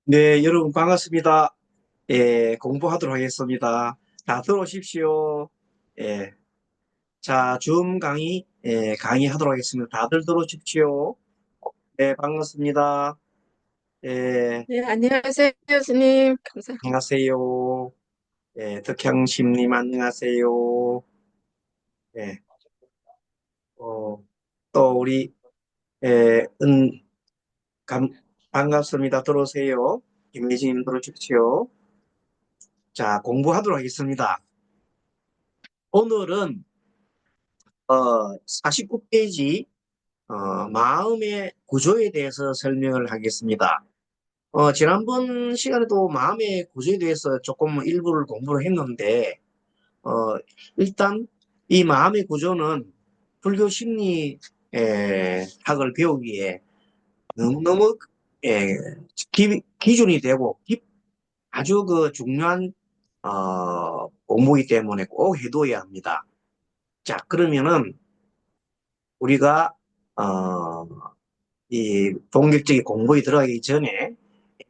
네, 여러분 반갑습니다. 공부하도록 하겠습니다. 다 들어오십시오. 예, 자, 줌 강의, 강의하도록 하겠습니다. 다들 들어오십시오. 네, 반갑습니다. 예, 네, 안녕하세요, 교수님. 안녕하세요. 덕형심님 안녕하세요. 예, 어, 또 우리, 예, 감, 반갑습니다. 들어오세요. 김혜진님 들어오십시오. 자, 공부하도록 하겠습니다. 오늘은 49페이지 마음의 구조에 대해서 설명을 하겠습니다. 지난번 시간에도 마음의 구조에 대해서 조금 일부를 공부를 했는데 어, 일단 이 마음의 구조는 불교 심리 학을 배우기에 너무너무 에, 기준이 되고 아주 그 중요한 공부이기 때문에 꼭 해둬야 합니다. 자, 그러면은 우리가 어, 이 본격적인 공부에 들어가기 전에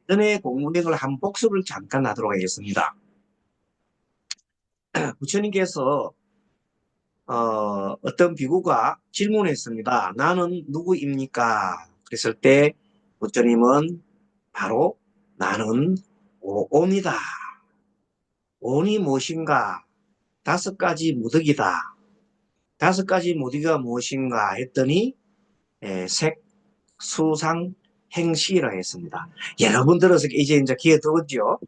예전의 공부 내용을 한 복습을 잠깐 하도록 하겠습니다. 부처님께서 어떤 비구가 질문했습니다. 나는 누구입니까? 그랬을 때 부처님은 바로 나는 오온이다. 온이 무엇인가? 다섯 가지 무득이다. 다섯 가지 무득이가 무엇인가 했더니 색, 수상, 행시라 했습니다. 여러분들은 이제 기회 들었죠?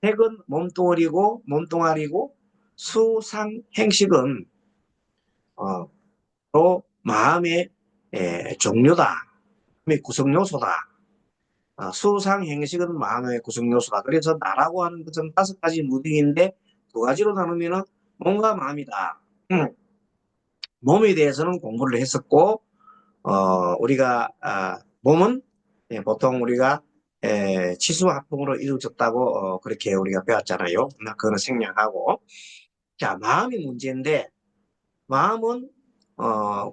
색은 몸뚱아리고 수상, 행식은 또 마음의 종류다. 마음의 구성 요소다. 수상, 행식은 마음의 구성 요소다. 그래서 나라고 하는 것은 다섯 가지 무등인데 두 가지로 나누면 몸과 마음이다. 몸에 대해서는 공부를 했었고 우리가 몸은 보통 우리가 치수합통으로 이루어졌다고 그렇게 우리가 배웠잖아요. 그거는 생략하고 자 마음이 문제인데 마음은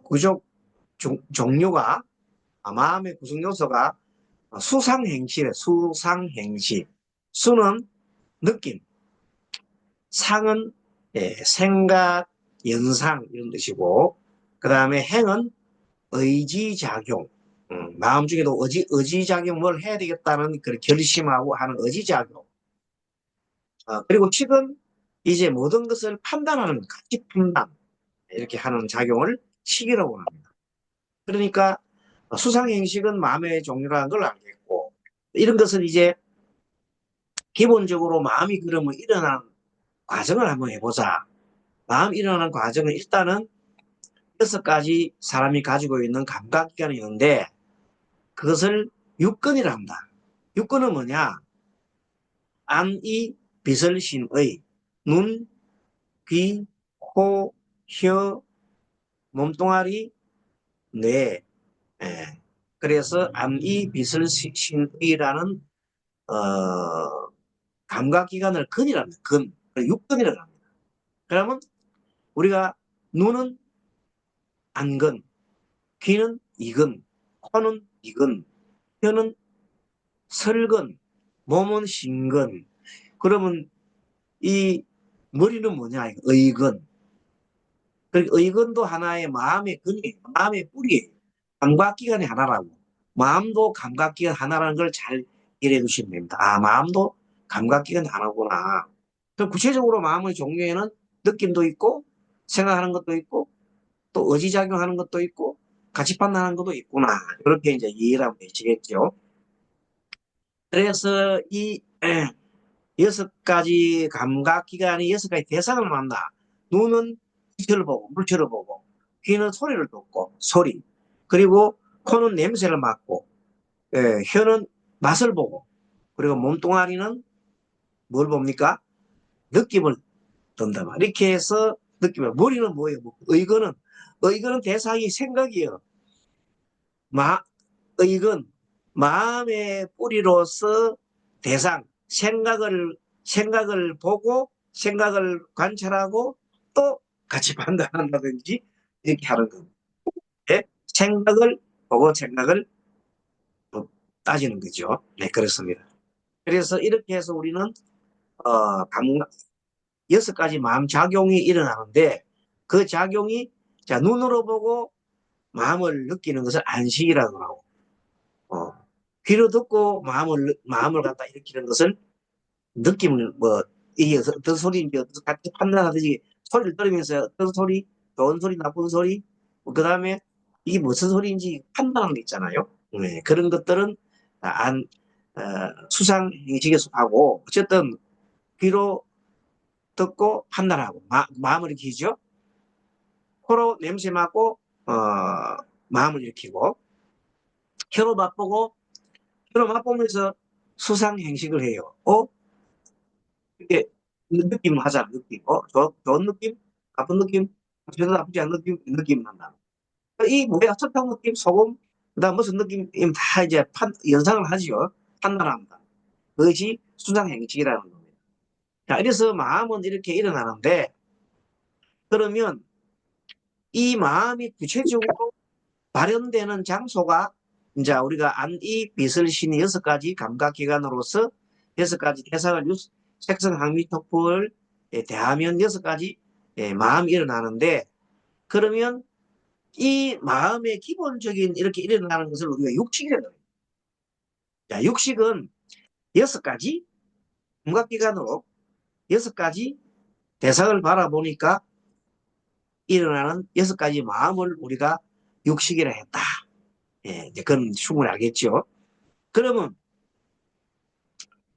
구조 종류가 마음의 구성 요소가 수상행시래. 수상행시. 수는 느낌, 상은 생각, 연상 이런 뜻이고 그 다음에 행은 의지작용. 마음 중에도 의지작용을 해야 되겠다는 그 결심하고 하는 의지작용. 그리고 칙은 이제 모든 것을 판단하는 가치 판단. 이렇게 하는 작용을 칙이라고 합니다. 그러니까 수상행식은 마음의 종류라는 걸 알겠고, 이런 것은 이제 기본적으로 마음이 그러면 일어나는 과정을 한번 해보자. 마음 일어나는 과정은 일단은 여섯 가지 사람이 가지고 있는 감각기관이 있는데, 그것을 육근이라 합니다. 육근은 뭐냐? 안이 비설신의 눈, 귀, 코, 혀, 몸뚱아리, 뇌. 예. 그래서 안이 비설신의라는 감각기관을 근이랍니다. 근. 육근이라고 합니다. 그러면 우리가 눈은 안근, 귀는 이근, 코는 이근, 혀는 설근, 몸은 신근. 그러면 이 머리는 뭐냐? 의근. 그러니까 의근도 하나의 마음의 근이, 마음의 뿌리예요. 감각기관의 하나라고. 마음도 감각기관 하나라는 걸 잘 이해해 두시면 됩니다. 마음도 감각기관 하나구나. 그럼 구체적으로 마음의 종류에는 느낌도 있고, 생각하는 것도 있고, 또 의지작용하는 것도 있고, 가치 판단하는 것도 있구나. 이렇게 이제 이해를 하면 되시겠죠. 그래서 이 여섯 가지 감각기관이 여섯 가지 대상을 만나. 눈은 빛을 보고 물체를 보고 귀는 소리를 듣고 소리 그리고 코는 냄새를 맡고 혀는 맛을 보고 그리고 몸뚱아리는 뭘 봅니까? 느낌을 든다. 이렇게 해서 느낌을 머리는 뭐예요? 의거는 대상이 생각이에요. 의건 마음의 뿌리로서 대상 생각을 보고 생각을 관찰하고 또 같이 판단한다든지 이렇게 하는 겁니다. 생각을 보고 생각을 따지는 거죠. 네, 그렇습니다. 그래서 이렇게 해서 우리는 감각, 6가지 마음 작용이 일어나는데 그 작용이 자 눈으로 보고 마음을 느끼는 것을 안식이라고 하고 귀로 듣고 마음을 갖다 일으키는 것을 느낌을 뭐 이게 어떤 소리인지 같이 판단하듯이 소리를 들으면서 어떤 소리, 좋은 소리, 나쁜 소리, 그 다음에 이게 무슨 소리인지 판단하는 게 있잖아요. 네, 그런 것들은 안 수상 형식에 속하고 어쨌든 귀로 듣고 판단하고 마음을 일으키죠. 코로 냄새 맡고 마음을 일으키고 혀로 맛보고 혀로 맛보면서 수상 행식을 해요. 이게 느낌을 하잖아. 느낌. 좋은 느낌, 나쁜 느낌, 전혀 나쁘지 않은 느낌 난다. 이 뭐야 설탕 느낌, 소금, 그다음 무슨 느낌 다 이제 연상을 하지요. 판단합니다. 그것이 수상 행식이라는 겁니다. 자, 그래서 마음은 이렇게 일어나는데 그러면 이 마음이 구체적으로 발현되는 장소가 이제 우리가 안이 비설신이 6가지 감각기관으로서 6가지 대상을 색성 항미 톡포를 대하면 6가지 마음이 일어나는데 그러면 이 마음의 기본적인 이렇게 일어나는 것을 우리가 육식이라고 해요. 자, 육식은 6가지 감각기관으로 6가지 대상을 바라보니까 일어나는 6가지 마음을 우리가 육식이라 했다. 이제 그건 충분히 알겠죠. 그러면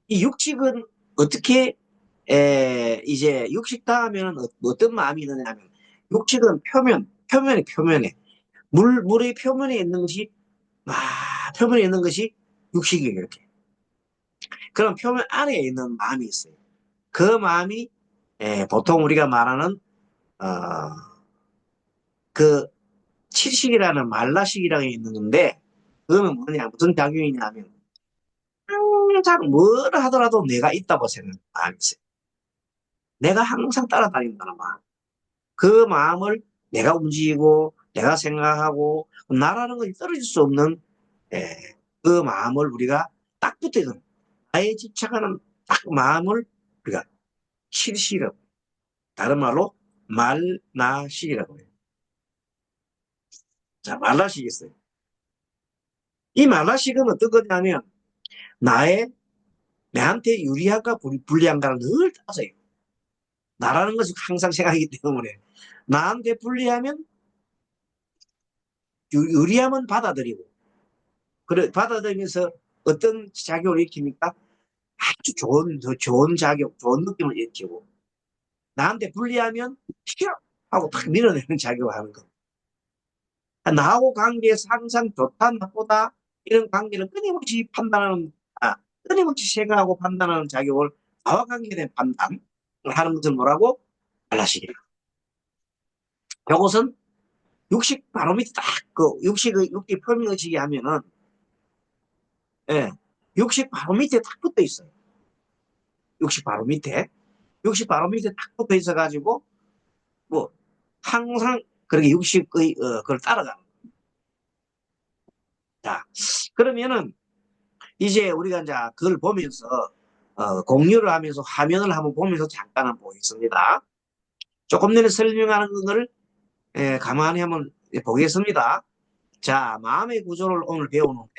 이 육식은 어떻게 이제 육식 다음에는 어떤 마음이 있느냐면 육식은 표면에 물의 표면에 있는 것이 표면에 있는 것이 육식이에요. 이렇게. 그럼 표면 안에 있는 마음이 있어요. 그 마음이 보통 우리가 말하는 그 칠식이라는 말라식이라는 게 있는 건데 그거는 뭐냐 무슨 작용이냐면 항상 뭘 하더라도 내가 있다고 생각하는 마음이 있어요. 내가 항상 따라다닌다는 마음. 그 마음을 내가 움직이고 내가 생각하고 나라는 것이 떨어질 수 없는 예, 그 마음을 우리가 딱 붙어있는 나에 집착하는 딱 마음을 우리가 실시라고 다른 말로 말나식이라고 해요. 자, 말나식이 있어요. 이 말나식은 어떤 거냐면 내한테 유리한가 불리한가를 늘 따져요. 나라는 것이 항상 생각이기 때문에 나한테 불리하면 유리하면 받아들이고 그래 받아들이면서 어떤 작용을 일으킵니까? 아주 좋은 작용, 좋은 느낌을 일으키고 나한테 불리하면 싫어 하고 탁 밀어내는 작용을 하는 거. 나하고 관계에서 항상 좋다 나쁘다 이런 관계를 끊임없이 판단하는 끊임없이 생각하고 판단하는 작용을 나와 관계된 판단을 하는 것을 뭐라고? 알라시기라. 이것은 육식 바로 밑에 딱그 육식 표명의식이 하면은 육식 바로 밑에 딱 붙어 있어요. 육식 바로 밑에 딱 붙어 있어 가지고 뭐 항상 그렇게 육식의 그걸 따라가는 거예요. 자, 그러면은 이제 우리가 이제 그걸 보면서 공유를 하면서 화면을 한번 보면서 잠깐 보겠습니다. 조금 전에 설명하는 것을 가만히 한번 보겠습니다. 자, 마음의 구조를 오늘 배우는데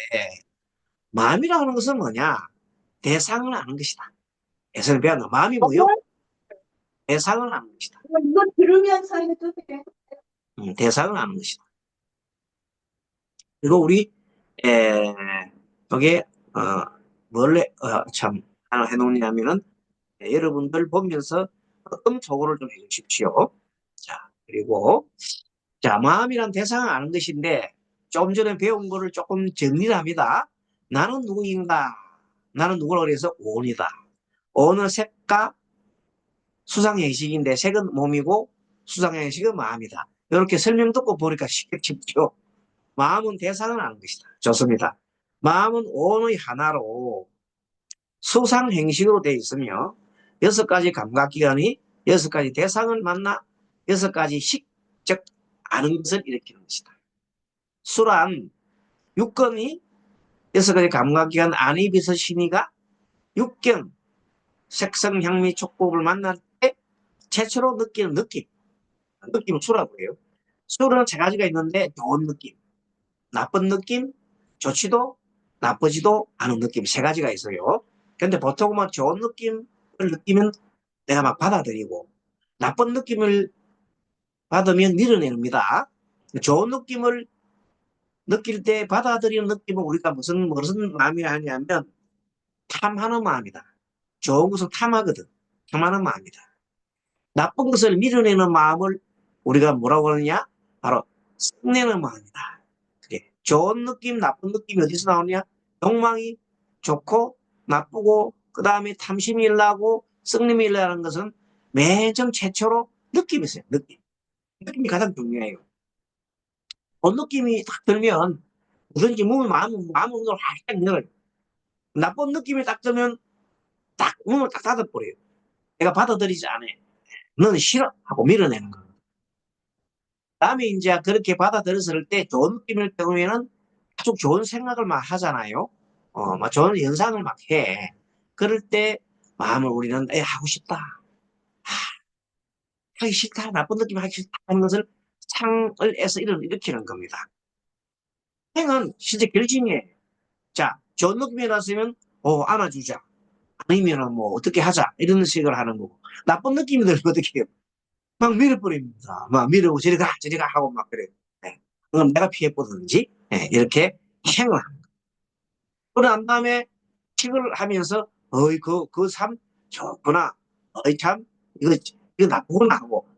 마음이라는 것은 뭐냐? 대상을 아는 것이다. 예전에 배웠나? 마음이 뭐요? 대상을 아는 것이다. 이거 들으면서 해도 돼. 대상을 아는 것이다. 그리고 우리 여기에 원래 참 하나 해놓냐면은 여러분들 보면서 음소거를 좀 해주십시오. 자, 그리고 자 마음이란 대상을 아는 것인데 조금 전에 배운 거를 조금 정리를 합니다. 나는 누구인가? 나는 누구라고 해서 온이다. 온은 색과 수상형식인데 색은 몸이고 수상형식은 마음이다. 이렇게 설명 듣고 보니까 쉽죠. 마음은 대상을 아는 것이다. 좋습니다. 마음은 온의 하나로 수상행식으로 되어 있으며 6가지 감각기관이 6가지 대상을 만나 6가지 식, 즉 아는 것을 일으키는 것이다. 수란 6건이 6가지 감각기관 안에 비서 신이가 육견, 색성, 향미, 촉법을 만날 때 최초로 느끼는 느낌을 수라고 해요. 수는 세 가지가 있는데 좋은 느낌, 나쁜 느낌, 좋지도 나쁘지도 않은 느낌 세 가지가 있어요. 근데 보통은 좋은 느낌을 느끼면 내가 막 받아들이고 나쁜 느낌을 받으면 밀어냅니다. 좋은 느낌을 느낄 때 받아들이는 느낌은 우리가 무슨 마음이 하냐면 탐하는 마음이다. 좋은 것을 탐하거든. 탐하는 마음이다. 나쁜 것을 밀어내는 마음을 우리가 뭐라고 하느냐? 바로 썩내는 마음이다. 그래. 좋은 느낌, 나쁜 느낌이 어디서 나오냐? 욕망이 좋고 나쁘고 그 다음에 탐심이 일어나고 썩림이 일어나는 것은 맨 처음 최초로 느낌이 있어요. 느낌. 느낌이 가장 중요해요. 그 느낌이 딱 들면 뭐든지 마음을 활짝 열어요. 나쁜 느낌이 딱 들면 딱 문을 딱 닫아버려요. 내가 받아들이지 않아. 너는 싫어 하고 밀어내는 거예요. 다음에 이제 그렇게 받아들였을 때 좋은 느낌일 경우에는 아주 좋은 생각을 막 하잖아요. 막 좋은 연상을 막 해. 그럴 때 마음을 우리는 하고 싶다. 하기 싫다. 나쁜 느낌 하기 싫다 하는 것을 창을 해서 일으키는 겁니다. 행은 실제 결심이에요. 자, 좋은 느낌이 났으면 안아주자. 아니면은 뭐 어떻게 하자. 이런 식으로 하는 거고. 나쁜 느낌이 들면 어떻게 해요? 막 밀어버립니다. 막 밀고 저리 가 하고 막 그래요. 네. 그럼 내가 피해보든지 네, 이렇게 행을 합니다. 그런 다음에 칙을 하면서 어이 그 삶 좋구나. 어이 참 이거 나쁘구나 하고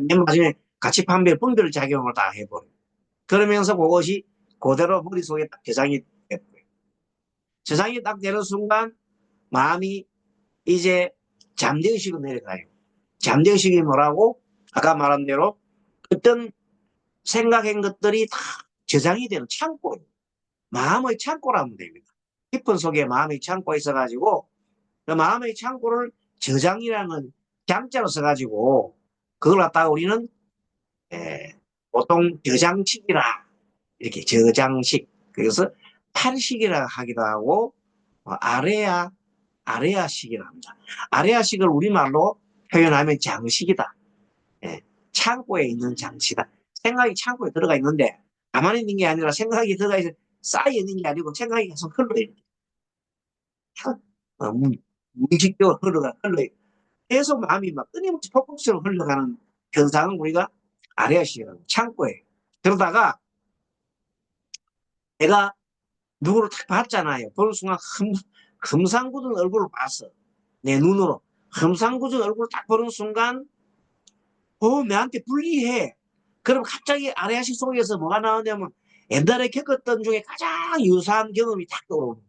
맨 마지막에 가치 판별 분별 작용을 다 해버려요. 그러면서 그것이 그대로 머릿속에 딱 저장이 돼버려요. 저장이 딱 되는 순간 마음이 이제 잠재의식으로 내려가요. 잠재의식이 뭐라고? 아까 말한 대로 어떤 생각한 것들이 다 저장이 되는 창고예요. 마음의 창고라면 됩니다. 깊은 속에 마음의 창고가 있어가지고 그 마음의 창고를 저장이라는 장자로 써가지고 그걸 갖다가 우리는 보통 저장식이라 이렇게 저장식 그래서 팔식이라 하기도 하고 아레아식이라 합니다. 아레아식을 우리말로 표현하면 장식이다. 예, 창고에 있는 장치다. 생각이 창고에 들어가 있는데 가만히 있는 게 아니라 생각이 들어가 있어 쌓여 있는 게 아니고 생각이 계속 흘러요. 어, 무의식적으로 흘러요. 계속 마음이 막 끊임없이 폭풍처럼 흘러가는 현상은 우리가 아레아식이라고 창고에 그러다가 내가 누구를 딱 봤잖아요. 보는 순간 흠상궂은 얼굴을 봤어. 내 눈으로. 흠상궂은 얼굴을 딱 보는 순간 내한테 불리해. 그럼 갑자기 아레아식 속에서 뭐가 나오냐면 옛날에 겪었던 중에 가장 유사한 경험이 딱 떠오르는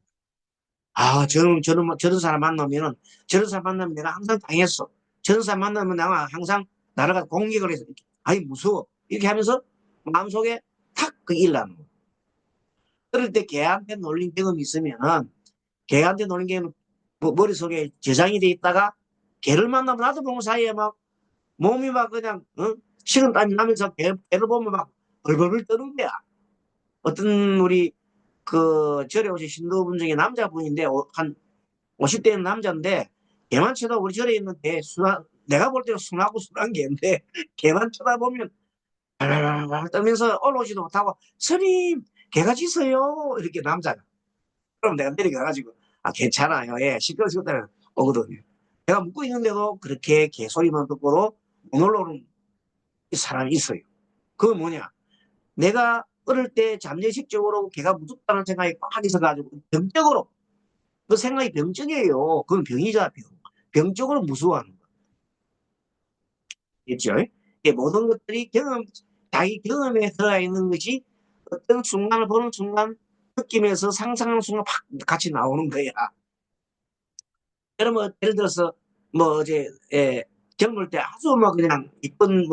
저런 사람 만나면은 저런 사람 만나면 내가 항상 당했어. 저런 사람 만나면 내가 항상 나라가 공격을 해서 아이 무서워. 이렇게 하면서 마음속에 탁 그 일나는 거야. 그럴 때 걔한테 놀린 경험이 있으면은 걔한테 놀린 경험이 머릿속에 저장이 돼 있다가 걔를 만나면 나도 모르는 사이에 막 몸이 막 그냥 식은땀이 나면서 걔를 보면 막 벌벌벌 떠는 거야. 어떤 우리 그 절에 오신 신도분 중에 남자분인데 한 50대 남자인데 걔만 쳐다보고 우리 절에 있는 개 내가 볼 때는 순하고 순한 개인데 걔만 쳐다보면 발발발 떨면서 올라오지도 못하고 스님 개가 짖어요 이렇게 남자가 그럼 내가 내려가가지고 괜찮아요 예 시끌시끌 오거든요. 내가 묻고 있는데도 그렇게 개소리만 듣고도 못 올라오는 사람이 있어요. 그건 뭐냐 내가 어릴 때 잠재식적으로 개가 무섭다는 생각이 꽉 있어가지고 병적으로 그 생각이 병적이에요. 그건 병이자 병. 병적으로 무서워하는 거겠죠. 모든 것들이 자기 경험에 들어가 있는 것이 어떤 순간을 보는 순간 느낌에서 상상하는 순간 팍 같이 나오는 거야. 그러면 예를 들어서 뭐 어제 젊을 때 아주 뭐 그냥 이쁜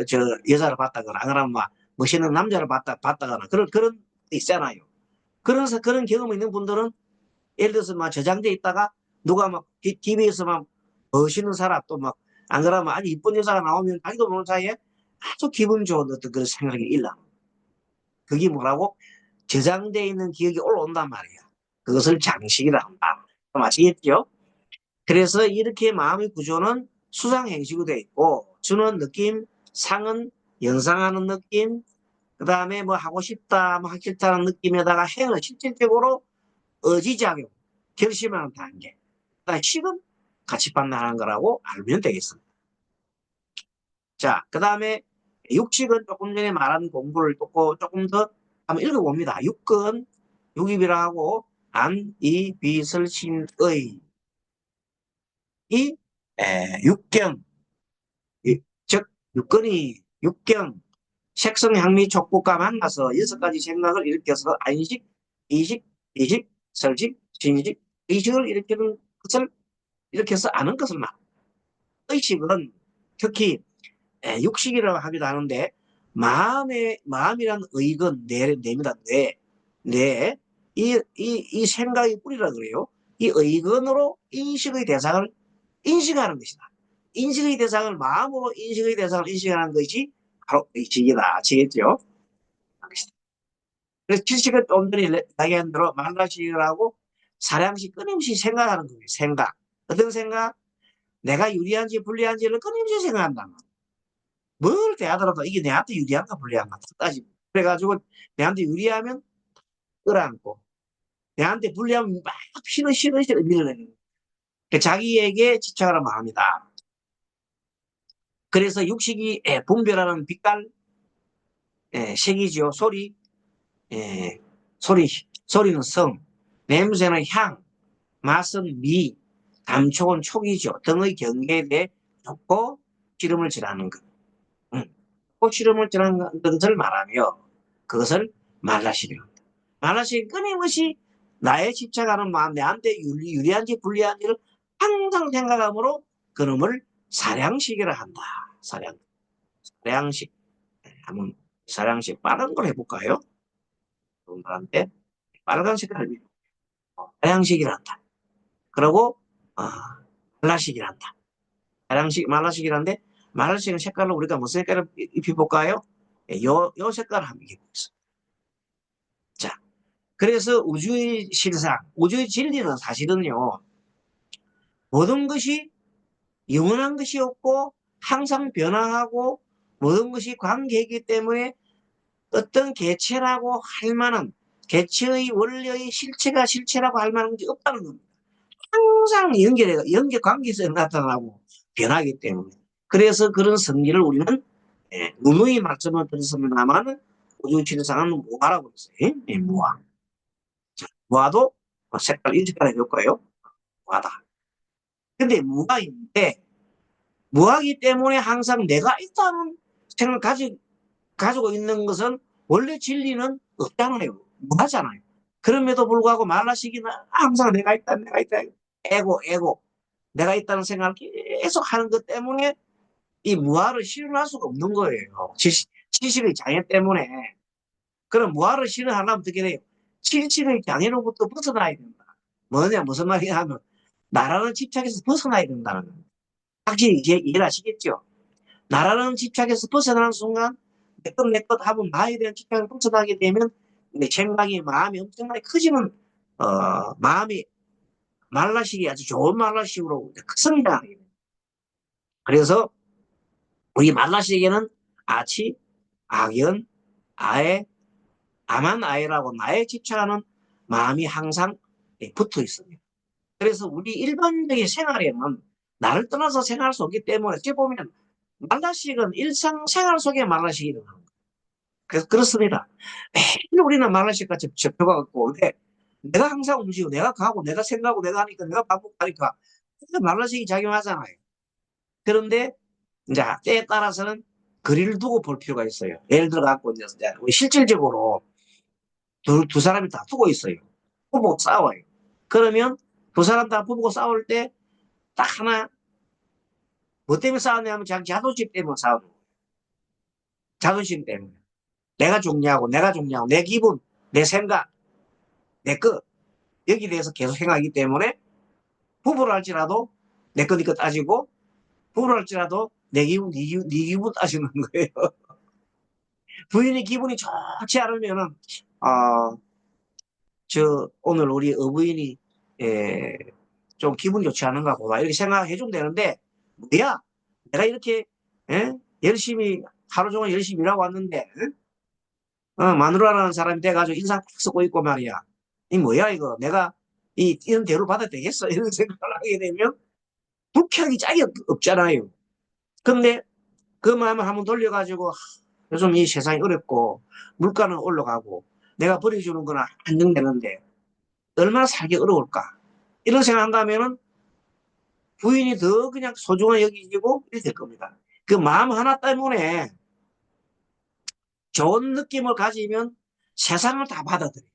저 여자를 봤다거나 아니면 막 멋있는 남자를 봤다거나 그런 있잖아요. 그런 경험이 있는 분들은 예를 들어서 막 저장돼 있다가 누가 막 TV에서 막 멋있는 사람 또 막 안 그러면 아주 이쁜 여자가 나오면 자기도 모르는 사이에 아주 기분 좋은 어떤 그런 생각이 일나. 그게 뭐라고? 저장돼 있는 기억이 올라온단 말이야. 그것을 장식이라 한다. 아시겠죠? 그래서 이렇게 마음의 구조는 수상행식으로 되어 있고, 주는 느낌, 상은 연상하는 느낌, 그 다음에 뭐 하고 싶다, 뭐 하기 싫다는 느낌에다가 행은 실질적으로 의지작용, 결심하는 단계. 그다음에 식은 같이 판단하는 거라고 알면 되겠습니다. 자, 그 다음에 육식은 조금 전에 말한 공부를 조금 더 한번 읽어봅니다. 육근, 육입이라 하고, 안, 이, 비슬, 신, 의. 이, 육경, 즉, 육근이, 육경, 색성, 향미, 촉구가 만나서 6가지 생각을 일으켜서 안식, 이식, 비식, 설식, 진식, 의식을 일으키는 것을 일으켜서 아는 것을 말. 의식은 특히 육식이라고 하기도 하는데 마음이란 의건 뇌입니다. 이 생각의 뿌리라 그래요. 이 의건으로 인식의 대상을 인식하는 것이다. 인식의 대상을 마음으로 인식의 대상을 인식하는 것이 바로 의식이다. 아시겠죠? 그래서 지식은 좀 전에 이야기한 대로 말라식이라고 사량씩 끊임없이 생각하는 거예요. 생각. 어떤 생각? 내가 유리한지 불리한지를 끊임없이 생각한다. 뭘 대하더라도 이게 내한테 유리한가 불리한가 따지고. 그래가지고 내한테 유리하면 끌어안고 내한테 불리하면 막 싫어 밀어내는 거예요. 자기에게 집착하는 마음이다. 그래서 육식이 분별하는 빛깔, 색이죠. 소리, 에, 소리는 성, 냄새는 향, 맛은 미, 감촉은 촉이죠. 등의 경계에 대해 좋고 기름을 질하는 것. 꽃시름을 지나는 것을 말하며 그것을 말라시려. 말라시 끊임없이 나의 집착하는 마음, 내한테 유리한지 불리한지를 항상 생각함으로 그놈을 사량식이라 한다. 사량식. 한번 사량식 빠른 걸 해볼까요? 여러분들한테 빨간 색깔을 사량식이라 한다. 그리고 말라식이라 한다. 사량식, 말라식이란데 말라식은 색깔로 우리가 무슨 색깔을 입혀볼까요? 요 색깔을 한번 입혀보겠습니다. 자, 그래서 우주의 실상, 우주의 진리는 사실은요, 모든 것이 영원한 것이 없고 항상 변화하고 모든 것이 관계이기 때문에 어떤 개체라고 할 만한 개체의 원리의 실체가 실체라고 할 만한 것이 없다는 겁니다. 항상 연계 관계에서 나타나고 변하기 때문에. 그래서 그런 성리를 우리는 누누이 말씀을 드렸습니다만 우주 진리상은 무아라고 했어요. 무아. 무아도 색깔 인색깔 해볼 거예요. 무아다. 근데 무아인데 무아기 때문에 항상 내가 있다는 생각을 가지고 있는 것은 원래 진리는 없잖아요. 무하잖아요. 그럼에도 불구하고 말라시기는 항상 내가 있다, 내가 있다. 에고. 내가 있다는 생각을 계속 하는 것 때문에 이 무아를 실현할 수가 없는 거예요. 지식의 장애 때문에. 그럼 무아를 실현하려면 어떻게 돼요? 지식의 장애로부터 벗어나야 된다. 무슨 말이냐 하면 나라는 집착에서 벗어나야 된다는 거예요. 확실히 이해를 하시겠죠? 나라는 집착에서 벗어나는 순간 내 것 하면 나에 대한 집착을 벗어나게 되면 내 생각이 마음이 엄청나게 커지는 마음이 말라식이 아주 좋은 말라식으로 성장하게 됩니다. 그래서 우리 말라식에는 아치, 악연, 아에, 아만 아에라고 나에 집착하는 마음이 항상 붙어 있습니다. 그래서 우리 일반적인 생활에는 나를 떠나서 생활할 수 없기 때문에 어찌 보면 말라식은 일상생활 속에 말라식이 일어나는 거예요. 그래서 그렇습니다. 매일 우리는 말라식 같이 접혀갖고 근데 내가 항상 움직이고 내가 가고 내가 생각하고 내가 하니까 내가 반복하니까 말라식이 작용하잖아요. 그런데 이제 때에 따라서는 거리를 두고 볼 필요가 있어요. 예를 들어 갖고 이제 우리 실질적으로 두 사람이 다투고 있어요. 부부 싸워요. 그러면 두 사람 다 부부고 싸울 때 딱 하나 뭐 때문에 싸우냐면 자기 자존심 때문에 싸우는 거예요. 자존심 때문에. 내가 중요하고 내 기분, 내 생각, 내 것 여기에 대해서 계속 생각하기 때문에 부부를 할지라도 내 것, 니것 따지고 부부를 할지라도 내 기분, 네 기분 따지는 거예요. 부인이 기분이 좋지 않으면은 오늘 우리 어부인이 좀 기분 좋지 않은가 보다. 이렇게 생각해 주면 되는데, 뭐야? 내가 이렇게, 예? 열심히, 하루 종일 열심히 일하고 왔는데, 마누라라는 사람이 돼가지고 인상 탁 쓰고 있고 말이야. 이 뭐야, 이거. 내가 이런 대우를 받아도 되겠어? 이런 생각을 하게 되면, 불쾌하기 짝이 없잖아요. 근데 그 마음을 한번 돌려가지고, 요즘 이 세상이 어렵고, 물가는 올라가고, 내가 버려주는 건 안정되는데, 얼마나 살기 어려울까. 이런 생각한다면은, 부인이 더 그냥 소중하게 여기지고 이렇게 될 겁니다. 그 마음 하나 때문에 좋은 느낌을 가지면 세상을 다 받아들여요.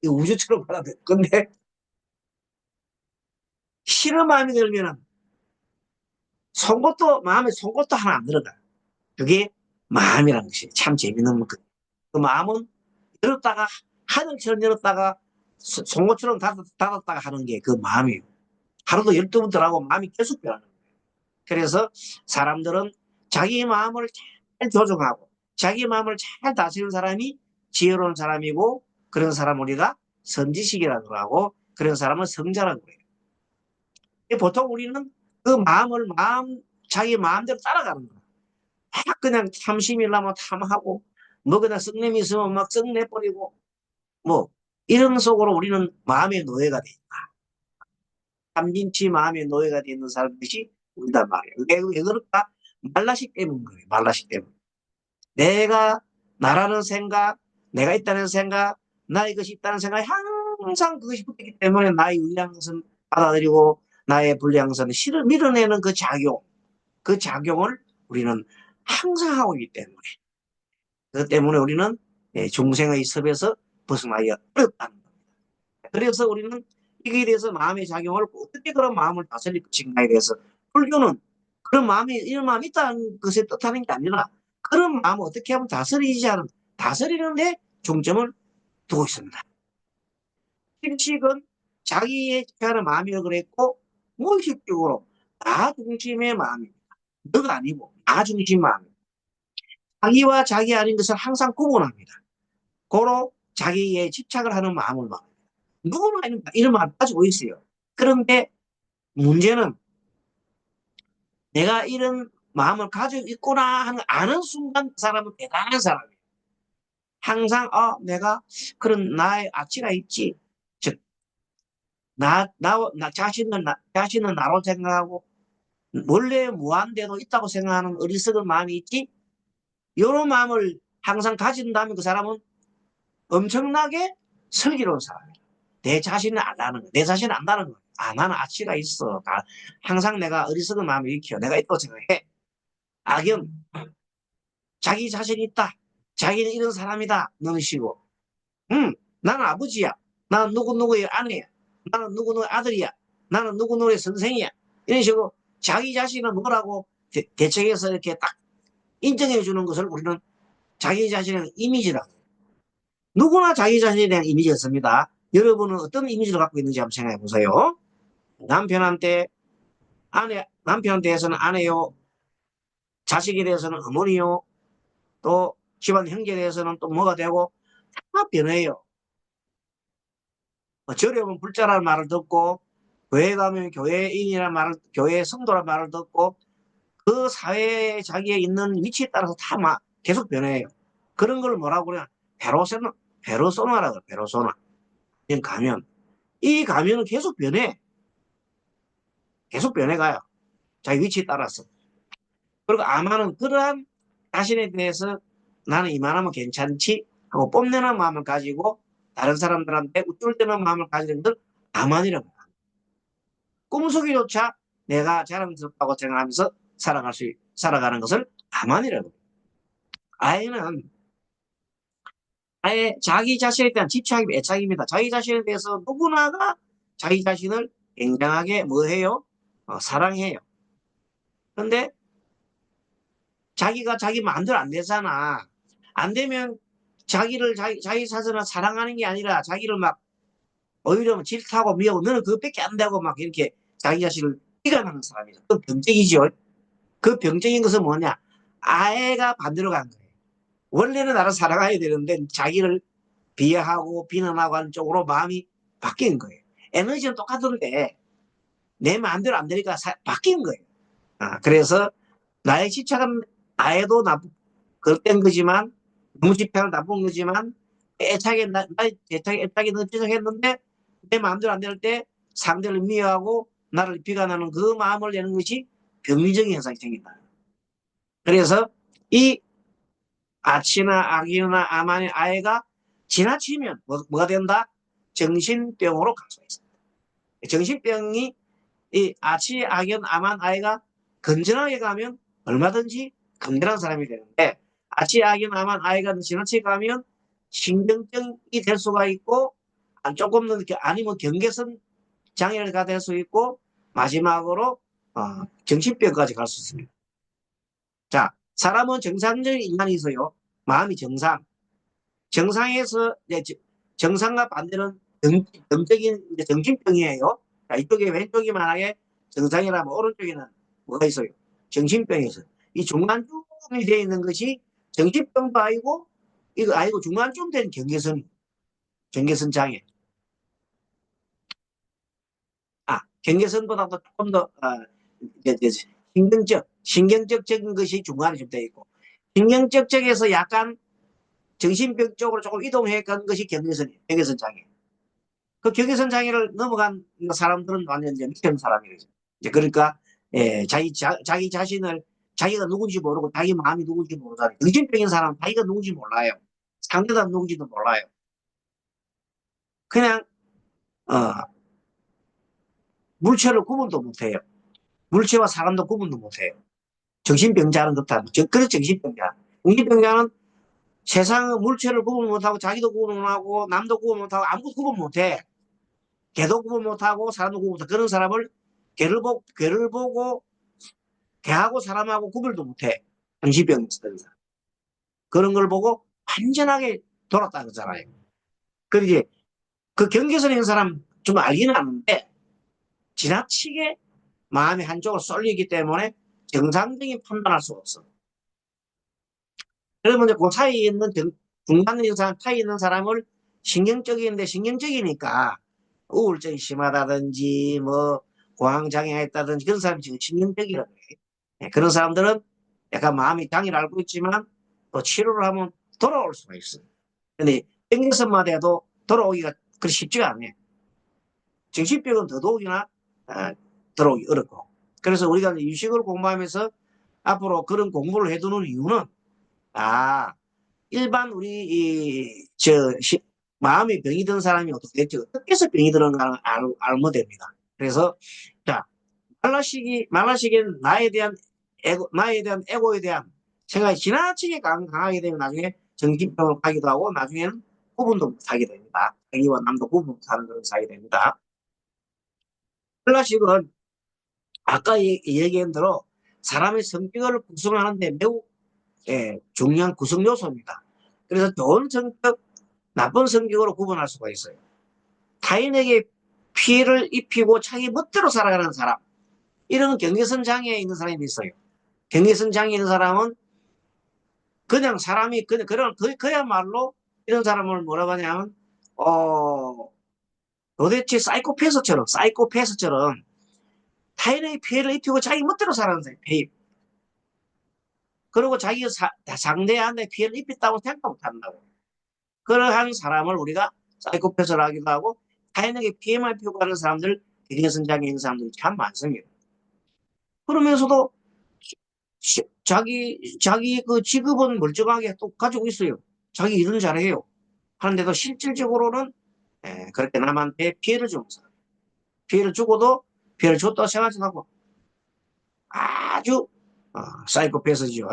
우주처럼 받아들여요. 근데 싫은 마음이 들면은 마음에 송곳도 하나 안 들어가. 그게 마음이라는 것이 참 재밌는 것. 그 마음은 열었다가 하늘처럼 열었다가 송곳처럼 닫았다가 하는 게 그 마음이에요. 하루도 12번 하고 마음이 계속 변하는 거예요. 그래서 사람들은 자기 마음을 잘 조정하고 자기 마음을 잘 다스리는 사람이 지혜로운 사람이고 그런 사람 우리가 선지식이라고 하고 그런 사람은 성자라고 해요. 보통 우리는 그 자기 마음대로 따라가는 거야. 막 그냥 탐심이라면 탐하고 뭐 그냥 썩냄이 있으면 막 썩내버리고 뭐 이런 속으로 우리는 마음의 노예가 돼 있다. 참진치 마음의 노예가 되어 있는 사람들이 우리단 말이에요. 왜 그럴까? 말라식 때문인 거예요. 말라식 때문. 내가 나라는 생각, 내가 있다는 생각, 나의 것이 있다는 생각, 항상 그것이 붙기 때문에 나의 유리한 것은 받아들이고 나의 불리한 것은 밀어내는 그 작용을 우리는 항상 하고 있기 때문에 그 때문에 우리는 중생의 섭에서 벗어나기가 어렵다는 겁니다. 그래서 우리는 이게 대해서 마음의 작용을 어떻게 그런 마음을 다스릴 것인가에 대해서 불교는 이런 마음이 있다는 것을 뜻하는 게 아니라 그런 마음을 어떻게 하면 다스리는데 중점을 두고 있습니다. 실식은 자기의 하는 마음이라고 그랬고 무의식적으로 나 중심의 마음입니다. 너가 아니고 나 중심 마음입니다. 자기와 자기 아닌 것을 항상 구분합니다. 고로 자기에 집착을 하는 마음을 말합니다. 누구나 이런 마음을 가지고 있어요. 그런데 문제는 내가 이런 마음을 가지고 있구나 하는 아는 순간 그 사람은 대단한 사람이에요. 항상 내가 그런 나의 아치가 있지. 즉 자신은 나로 생각하고 원래 무한대도 있다고 생각하는 어리석은 마음이 있지. 이런 마음을 항상 가진다면 그 사람은 엄청나게 슬기로운 사람이에요. 내 자신을 안다는 거. 내 자신을 안다는 거. 나는 아치가 있어. 항상 내가 어리석은 마음을 일으켜. 내가 있다고 생각해. 악연. 자기 자신이 있다. 자기는 이런 사람이다. 너는 식으로. 나는 아버지야. 나는 누구누구의 아내야. 나는 누구누구의 아들이야. 나는 누구누구의 선생이야. 이런 식으로 자기 자신을 뭐라고 대책해서 이렇게 딱 인정해 주는 것을 우리는 자기 자신의 이미지라고 해요. 누구나 자기 자신에 대한 이미지가 있습니다. 여러분은 어떤 이미지를 갖고 있는지 한번 생각해 보세요. 남편한테서는 아내요. 자식에 대해서는 어머니요. 또 집안 형제에 대해서는 또 뭐가 되고 다 변해요. 저렴은 불자라는 말을 듣고 교회 가면 교회 성도라는 말을 듣고 그 사회에 자기의 있는 위치에 따라서 다 계속 변해요. 그런 걸 뭐라고 그래? 페르소나라고 그래. 페르소나. 이 가면은 계속 변해. 계속 변해가요. 자기 위치에 따라서. 그리고 아마는 그러한 자신에 대해서 나는 이만하면 괜찮지 하고 뽐내는 마음을 가지고 다른 사람들한테 우쭐대는 마음을 가지는 걸 아만이라고 합니다. 꿈속에조차 내가 자랑스럽다고 생각하면서 살아가는 것을 아만이라고 합니다. 아예 자기 자신에 대한 집착이 애착입니다. 자기 자신에 대해서 누구나가 자기 자신을 굉장하게 뭐해요? 사랑해요. 근데 자기가 자기 마음대로 안 되잖아. 안 되면 자기 자신을 사랑하는 게 아니라 자기를 막 오히려 질타하고 미워하고 너는 그것밖에 안 되고 막 이렇게 자기 자신을 비관하는 사람이죠. 그 병적이죠. 그 병적인 것은 뭐냐? 아예가 반대로 간 거예요. 원래는 나를 사랑해야 되는데 자기를 비하하고 비난하고 하는 쪽으로 마음이 바뀐 거예요. 에너지는 똑같은데 내 마음대로 안 되니까 바뀐 거예요. 그래서 나의 집착은 나에도 그땐 거지만 너무 집착은 나쁜 거지만 나의 애착에 너무 집착했는데 내 마음대로 안 될 때 상대를 미워하고 나를 비관하는 그 마음을 내는 것이 병리적인 현상이 생긴다. 그래서 이 아치나 악이나 아만의 아이가 지나치면 뭐가 된다? 정신병으로 갈 수가 있습니다. 정신병이 이 아치, 악연, 암한 아이가 건전하게 가면 얼마든지 건전한 사람이 되는데 아치, 악연, 암한 아이가 지나치게 가면 신경증이 될 수가 있고 조금 더 아니면 경계선 장애가 될 수 있고 마지막으로 정신병까지 갈 수 있습니다. 자, 사람은 정상적인 인간이 있어요. 마음이 정상. 정상에서 정상과 반대는 정적인 정신병이에요. 자, 이쪽에 왼쪽이 만약에 정상이라면 오른쪽에는 뭐가 있어요? 정신병이 있어요. 이 중간쯤이 되어 있는 것이 정신병도 아니고 이거 아니고 중간쯤 된 경계선 장애. 경계선보다도 조금 더 신경적인 것이 중간에 좀 되어 있고 신경적 쪽에서 약간 정신병 쪽으로 조금 이동해 간 것이 경계선 장애. 그 경계선 장애를 넘어간 사람들은 완전 이제 미친 사람이죠. 이제 그러니까 자기 자신을 자기가 누군지 모르고 자기 마음이 누군지 모르잖아요. 정신병인 사람은 자기가 누군지 몰라요. 상대가 누군지도 몰라요. 그냥 물체를 구분도 못해요. 물체와 사람도 구분도 못해요. 정신병자는 그렇다. 그래서 정신병자. 정신병자는 세상의 물체를 구분 못하고 자기도 구분 못하고 남도 구분 못하고 아무것도 구분 못해. 개도 구분 못하고 사람도 구분 못하고 그런 사람을 개를 보고 개하고 사람하고 구분도 못해. 정신병이 있었던 사람. 그런 걸 보고 완전하게 돌았다는 거잖아요. 그러지 그 경계선에 있는 사람 좀 알기는 아는데 지나치게 마음이 한쪽으로 쏠리기 때문에 정상적인 판단할 수가 없어. 그러면 이제 그 사이에 있는 중간에 있는 사람, 사이에 있는 사람을 신경적이니까 우울증이 심하다든지 뭐 공황장애가 있다든지 그런 사람이 지금 신경적이라고 해. 그런 사람들은 약간 마음이 장애를 앓고 있지만 또 치료를 하면 돌아올 수가 있어요. 근데 경계선마다 해도 돌아오기가 그리 쉽지가 않네. 정신병은 더더욱이나 들어오기 어렵고. 그래서 우리가 유식을 공부하면서 앞으로 그런 공부를 해두는 이유는 일반 우리 마음이 병이 든 사람이 어떻게 해서 병이 드는가 알면 됩니다. 그래서 자 말라식인 나에 대한 에고에 대한 생각이 지나치게 강하게 되면 나중에 정신병을 가기도 하고 나중에는 구분도 못하게 됩니다. 자기와 남도 구분 못하는 그런 사이 됩니다. 클라식은 아까 얘기한 대로 사람의 성격을 구성하는데 매우 중요한 구성 요소입니다. 그래서 좋은 성격, 나쁜 성격으로 구분할 수가 있어요. 타인에게 피해를 입히고 자기 멋대로 살아가는 사람, 이런 경계선 장애에 있는 사람이 있어요. 경계선 장애에 있는 사람은 그냥 사람이 그야말로 이런 사람을 뭐라고 하냐면 도대체 사이코패스처럼 타인에게 피해를 입히고 자기 멋대로 살아가는 사람이 배입. 그리고 자기가 상대한테 피해를 입혔다고 생각 못한다고. 그러한 사람을 우리가 사이코패스를 하기도 하고 타인에게 피해만 입히고 하는 사람들, 경계선 장애 있는 사람들이 참 많습니다. 그러면서도 자기 그 직업은 멀쩡하게 또 가지고 있어요. 자기 일은 잘해요. 하는데도 실질적으로는 그렇게 남한테 피해를 주는 사람. 피해를 주고도 피해를 줬다고 생각하지 않고 아주 사이코패스죠.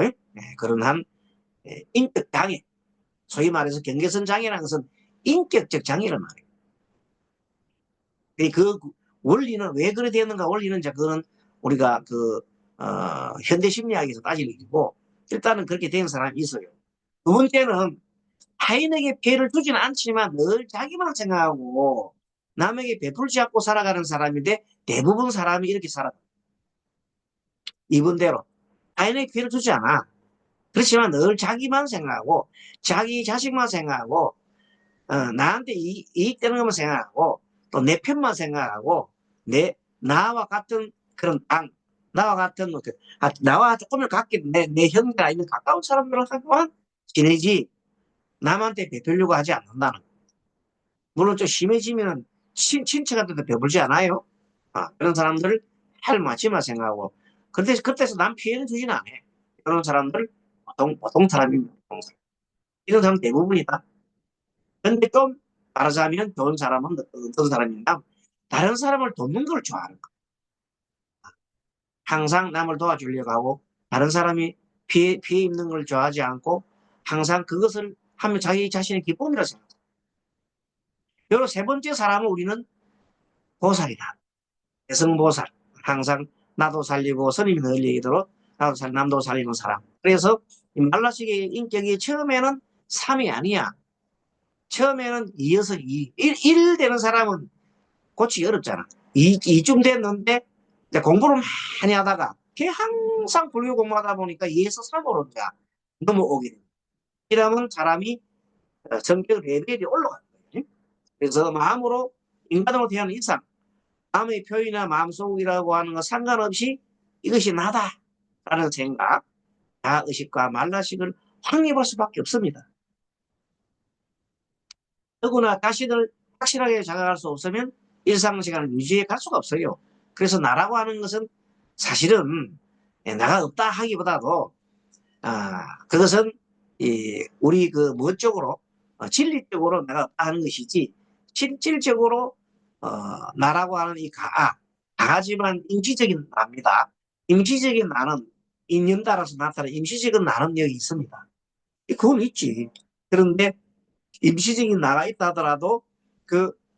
그런 한 인격 장애. 소위 말해서 경계선 장애라는 것은 인격적 장애란 말이에요. 그 원리는 왜 그래 되는가 원리는 이제 그거는 우리가 현대 심리학에서 따질 일이고 일단은 그렇게 된 사람이 있어요. 두 번째는 타인에게 피해를 주지는 않지만 늘 자기만 생각하고 남에게 베풀지 않고 살아가는 사람인데 대부분 사람이 이렇게 살아요. 이분대로 타인에게 피해를 주지 않아. 그렇지만 늘 자기만 생각하고 자기 자식만 생각하고 나한테 이익되는 것만 생각하고 또 내 편만 생각하고 나와 같은 그런 나와 같은 나와 조금을 같게 내 형제나 이런 가까운 사람들하고만 지내지 남한테 베풀려고 하지 않는다는 거. 물론 좀 심해지면 친척한테도 베풀지 않아요. 그런 사람들을 할 마치만 생각하고 그때서 남 피해를 주지는 않아. 그런 사람들 보통 사람입니다. 보통 사람. 이런 사람 대부분이다. 근데 좀 말하자면 좋은 사람은 어떤 사람이냐 다른 사람을 돕는 걸 좋아하는 거야. 항상 남을 도와주려고 하고 다른 사람이 피해 입는 걸 좋아하지 않고 항상 그것을 하면 자기 자신의 기쁨이라 생각해. 여러 세 번째 사람은 우리는 보살이다. 대성보살. 항상 나도 살리고 스님이 늘 얘기대로 나도 살 남도 살리는 사람. 그래서 말라식의 인격이 처음에는 3이 아니야. 처음에는 2여서 2. 1 되는 사람은 고치기 어렵잖아. 2쯤 됐는데 공부를 많이 하다가 걔 항상 불교 공부하다 보니까 2에서 3으로 넘어오게 돼. 이러면 사람이 성격 레벨이 올라가는 거예요. 그래서 마음으로 인간으로 태어난 이상 마음의 표현이나 마음속이라고 하는 거 상관없이 이것이 나다라는 생각, 자의식과 말라식을 확립할 수밖에 없습니다. 더구나 자신을 확실하게 자각할 수 없으면 일상시간을 유지해 갈 수가 없어요. 그래서 나라고 하는 것은 사실은 나가 없다 하기보다도 그것은 우리 그 뭐 쪽으로 진리적으로 내가 없다 하는 것이지 실질적으로 나라고 하는 이 가지만 임시적인 나입니다. 임시적인 나는 인연 따라서 나타나는 임시적인 나는 여기 있습니다. 그건 있지. 그런데 임시적인 나가 있다 하더라도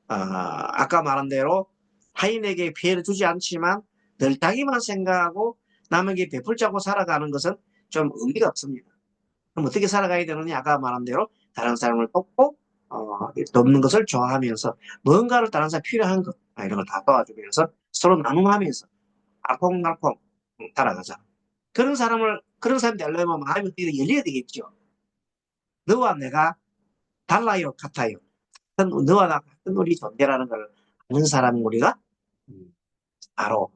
아까 말한 대로 타인에게 피해를 주지 않지만 늘 자기만 생각하고 남에게 베풀자고 살아가는 것은 좀 의미가 없습니다. 그럼 어떻게 살아가야 되느냐? 아까 말한 대로 다른 사람을 돕고 돕는 것을 좋아하면서 뭔가를 다른 사람 필요한 것 이런 걸 다 도와주면서 서로 나눔하면서 알콩달콩 살아가자. 그런 사람이 되려면 마음이 어떻게 열려야 되겠죠. 너와 내가 달라요, 같아요. 너와 나 같은 우리 존재라는 걸 아는 사람은 우리가 바로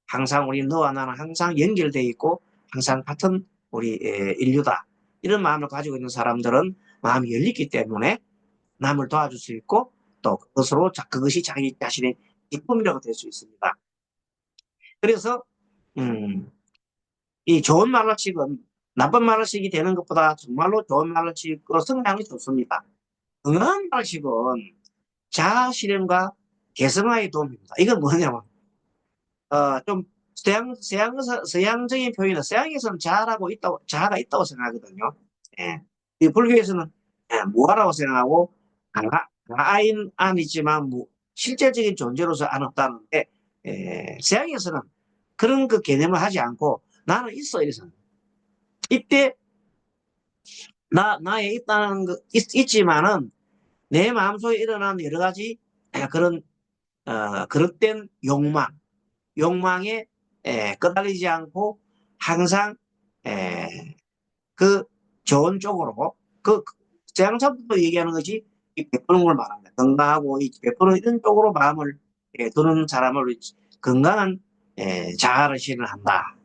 항상 우리 너와 나는 항상 연결되어 있고 항상 같은 우리 인류다. 이런 마음을 가지고 있는 사람들은 마음이 열리기 때문에 남을 도와줄 수 있고 또 그것이 자기 자신의 기쁨이라고 될 수 있습니다. 그래서 이 좋은 말로식은 나쁜 말로식이 되는 것보다 정말로 좋은 말로식으로 성장이 좋습니다. 건강한 말로식은 자아 실현과 개성화에 도움입니다. 이건 뭐냐면 좀 서양적인 표현은 서양에서는 자아가 있다고 생각하거든요. 예. 이 불교에서는 무아라고 생각하고 가인 아니지만 실제적인 존재로서 안 없다는데 서양에서는 그런 그 개념을 하지 않고 나는 있어 이래서 이때 나에 있다는 거 있지만은 내 마음속에 일어나는 여러 가지 그런 그릇된 욕망에 끄달리지 않고 항상 그 좋은 쪽으로 제왕사부터 얘기하는 것이 이 베푸는 걸 말합니다. 건강하고 이 베푸는 이런 쪽으로 마음을 두는 사람을 건강한 자아를 실현한다.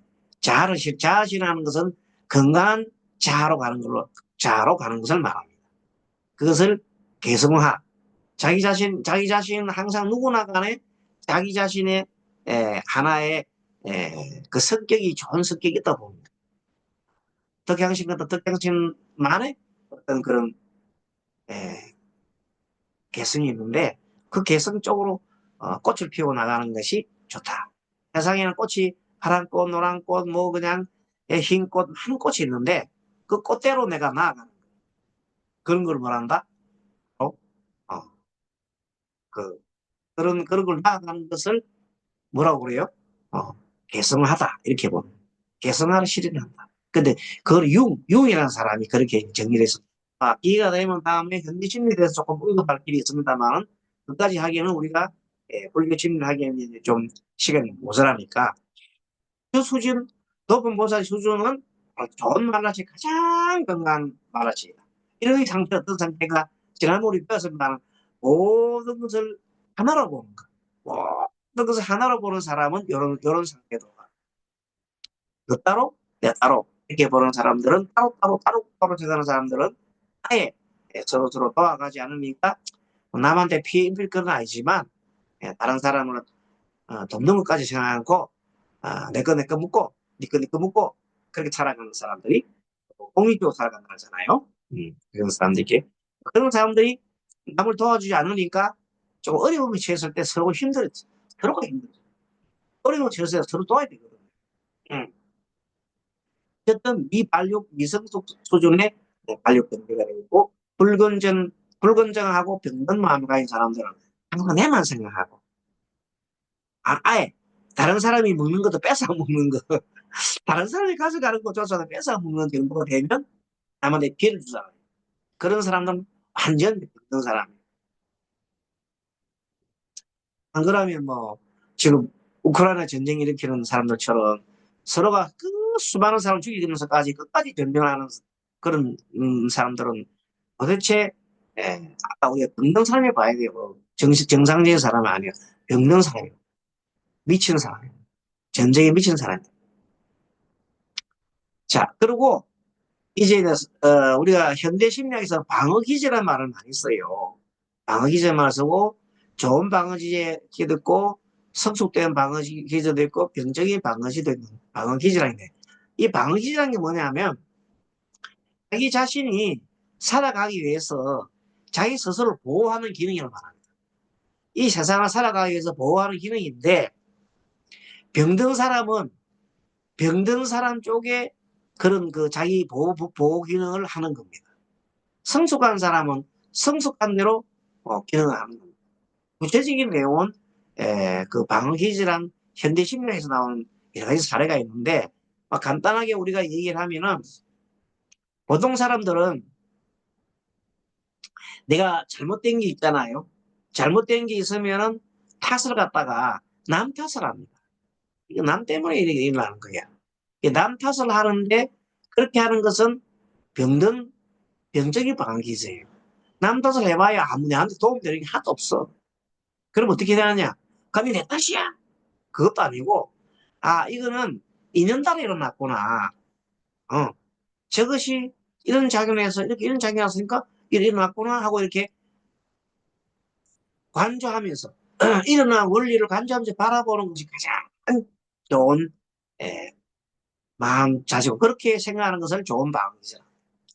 자아 실현하는 것은 건강한 자아로 가는 것을 말합니다. 그것을 개성화. 자기 자신은 항상 누구나 간에 자기 자신의 하나의 그 성격이 좋은 성격이 있다고 봅니다. 덕향신 같은 덕향신만의 어떤 그런 개성이 있는데 그 개성 쪽으로 꽃을 피워 나가는 것이 좋다. 세상에는 꽃이 파란 꽃, 노란 꽃, 뭐 그냥 흰 꽃, 많은 꽃이 있는데 그 꽃대로 내가 나아가는 거야. 그런 걸 말한다. 어? 그 그런 걸 나아가는 것을 뭐라고 그래요? 개성하다 이렇게 보면 개성화를 실현한다. 근데 그걸 융이라는 사람이 그렇게 정리를 해서 기회가 되면 다음에 현대 심리에 대해서 조금 언급할 길이 있습니다만 그까지 하기에는 우리가 불교 심리를 하기에는 좀 시간이 모자라니까 그 수준 높은 보살 수준은 좋은 말라치 가장 건강한 말라치이다. 이런 상태 어떤 상태가 지난번 우리 배웠습니다만 모든 것을 하나로 보는 거. 모든 것을 하나로 보는 사람은 요런 상태도가. 너 따로, 내 따로. 이렇게 보는 사람들은 따로 생각하는 사람들은 아예 서로 도와가지 않으니까 남한테 피해 입힐 건 아니지만 다른 사람을 돕는 것까지 생각 않고 내 거 묻고 네 거 묻고 그렇게 살아가는 사람들이 공익적으로 살아간다 하잖아요. 그런 사람들이 그런 사람들이 남을 도와주지 않으니까 좀 어려움이 처했을 때 서로가 힘들었지. 서로가 힘들죠. 어려움이 처했을 때 서로 도와야 되거든요. 어쨌든 미발육, 미성숙 수준의 발육 경제가 되고 불건전하고 병든 마음을 가진 사람들은 항상 내만 생각하고 아예 다른 사람이 먹는 것도 뺏어 먹는 거 다른 사람이 가져가는 것조차도 뺏어 먹는 정도가 되면 남한테 피해를 주잖아요. 그런 사람들은 완전 병든 사람이에요. 안 그러면 뭐 지금 우크라이나 전쟁 일으키는 사람들처럼 서로가 그 수많은 사람을 죽이면서까지 끝까지 변명하는 그런 사람들은 도대체 아까 우리가 병든 사람이 봐야 돼요. 정상적인 사람이 아니에요. 병든 사람이에요. 미친 사람이에요. 전쟁에 미친 사람이에요. 자, 그리고 이제 우리가 현대 심리학에서 방어 기제라는 말을 많이 써요. 방어 기제 말 쓰고 좋은 방어 기제도 있고 성숙된 방어 기제도 있고 병적인 방어 기제도 있는 방어 기제라는 게. 이 방어 기제라는 게 뭐냐면 자기 자신이 살아가기 위해서 자기 스스로를 보호하는 기능이라고 말합니다. 이 세상을 살아가기 위해서 보호하는 기능인데 병든 사람은 병든 사람 쪽에 그런 그 자기 보호 기능을 하는 겁니다. 성숙한 사람은 성숙한 대로 기능을 하는 겁니다. 구체적인 내용은 그 방어기질한 현대 심리학에서 나오는 여러 가지 사례가 있는데 간단하게 우리가 얘기를 하면은 보통 사람들은 내가 잘못된 게 있잖아요. 잘못된 게 있으면은 탓을 갖다가 남 탓을 합니다. 이거 남 때문에 이렇게 일어나는 거야. 남 탓을 하는데 그렇게 하는 것은 병든 병적인 방어기제예요. 남 탓을 해봐야 아무 내한테 도움되는 게 하나도 없어. 그럼 어떻게 되느냐? 감히 내 탓이야? 그것도 아니고, 이거는 인연 따라 일어났구나. 어, 저것이 이런 작용해서, 이렇게 이런 작용이 났으니까 일어났구나 하고 이렇게 관조하면서, 일어난 원리를 관조하면서 바라보는 것이 가장 좋은, 에, 마음 자세고, 그렇게 생각하는 것을 좋은 방이죠.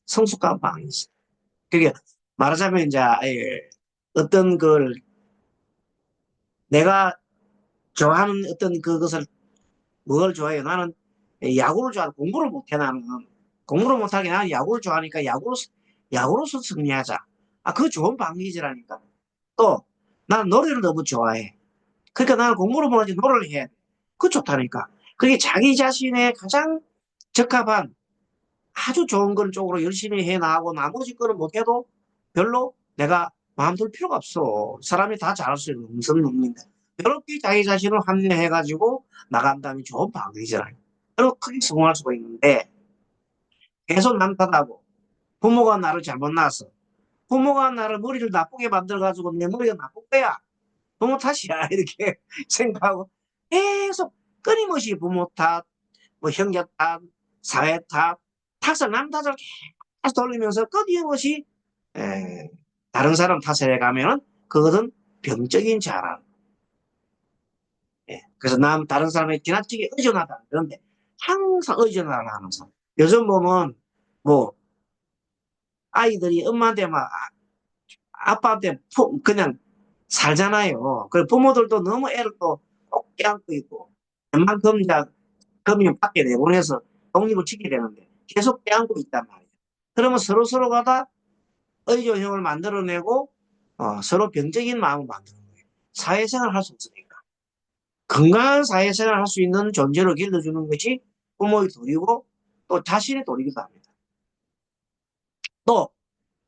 성숙한 방이죠. 그게 말하자면 이제, 어떤 걸 내가 좋아하는 어떤 그것을 뭘 좋아해요? 나는 야구를 좋아하고 공부를 못해 나는. 공부를 못하게 나는 야구를 좋아하니까 야구로서 승리하자. 그거 좋은 방법이지라니까. 또 나는 노래를 너무 좋아해. 그러니까 나는 공부를 못하지 노래를 해. 그거 좋다니까. 그게 자기 자신의 가장 적합한 아주 좋은 건 쪽으로 열심히 해 나가고 나머지 거는 못해도 별로 내가 마음 둘 필요가 없어. 사람이 다 잘할 수 있는 능선능인데 이렇게 자기 자신을 합리화해가지고 나간다면 좋은 방법이잖아요. 그리고 크게 성공할 수가 있는데 계속 남 탓하고 부모가 나를 잘못 낳았어. 부모가 나를 머리를 나쁘게 만들어가지고 내 머리가 나쁜 거야. 부모 탓이야. 이렇게 생각하고 계속 끊임없이 부모 탓, 뭐 형제 탓, 사회 탓, 탓을 남 탓을 계속 돌리면서 끊임없이 에, 다른 사람 탓을 해가면은 그것은 병적인 자라. 그래서 다른 사람의 지나치게 의존하다. 그런데 항상 의존하라 하는 사람. 요즘 보면 뭐 아이들이 엄마한테 막 아빠한테 그냥 살잖아요. 그 부모들도 너무 애를 또 꼭 껴안고 있고 웬만큼 이제 금이 밖에 내보내서 독립을 지켜야 되는데 계속 껴안고 있단 말이에요. 그러면 서로가 의존형을 만들어내고 서로 병적인 마음을 만드는 거예요. 사회생활을 할 수 없으니까. 건강한 사회생활을 할 수 있는 존재로 길러주는 것이 부모의 도리고 또 자신의 도리기도 합니다. 또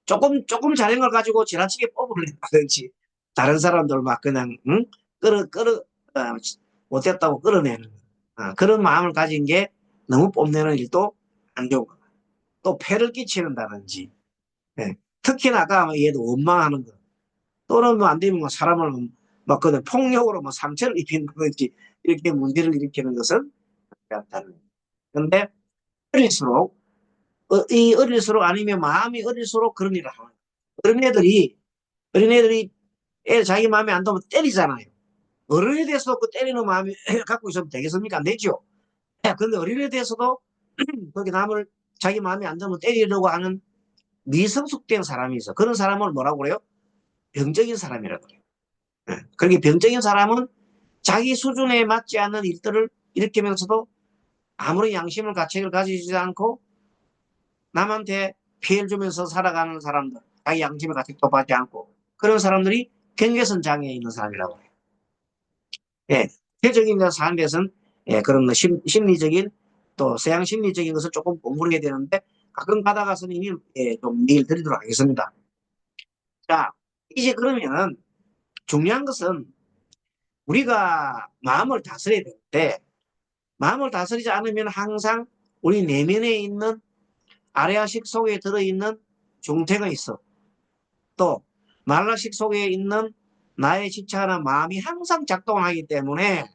조금 잘한 걸 가지고 지나치게 뽑으려든지 다른 사람들 막 그냥 응? 못했다고 끌어내는 그런 마음을 가진 게 너무 뽐내는 일도 안 좋은 거다. 또 폐를 끼치는다든지 예. 특히나 아까 얘도 원망하는 거 또는 뭐 안 되면 뭐 사람을 막 그는 폭력으로 뭐 상처를 입힌다든지 이렇게 문제를 일으키는 것은 그렇다는. 근데 어릴수록 이 어릴수록 아니면 마음이 어릴수록 그런 일을 하는 거예요. 어린애들이 자기 마음에 안 들면 때리잖아요. 어른에 대해서도 그 때리는 마음이 갖고 있으면 되겠습니까? 안 되죠. 근데 어린에 대해서도 그렇게 남을 자기 마음에 안 들면 때리려고 하는 미성숙된 사람이 있어. 그런 사람을 뭐라고 그래요? 병적인 사람이라고 그래요. 그렇게 병적인 사람은 자기 수준에 맞지 않는 일들을 일으키면서도 아무런 양심을 가책을 가지지 않고 남한테 피해를 주면서 살아가는 사람들, 자기 양심의 가책도 받지 않고 그런 사람들이 경계선 장애에 있는 사람이라고 해요. 예, 구체적인 사안에서는 그런 뭐 심리적인 또 서양 심리적인 것을 조금 공부를 해야 되는데 가끔 가다가 선생님이 좀 얘기를 드리도록 하겠습니다. 자, 이제 그러면은 중요한 것은 우리가 마음을 다스려야 되는데 마음을 다스리지 않으면 항상 우리 내면에 있는 아래아식 속에 들어있는 중태가 있어. 또 말라식 속에 있는 나의 지체하는 마음이 항상 작동하기 때문에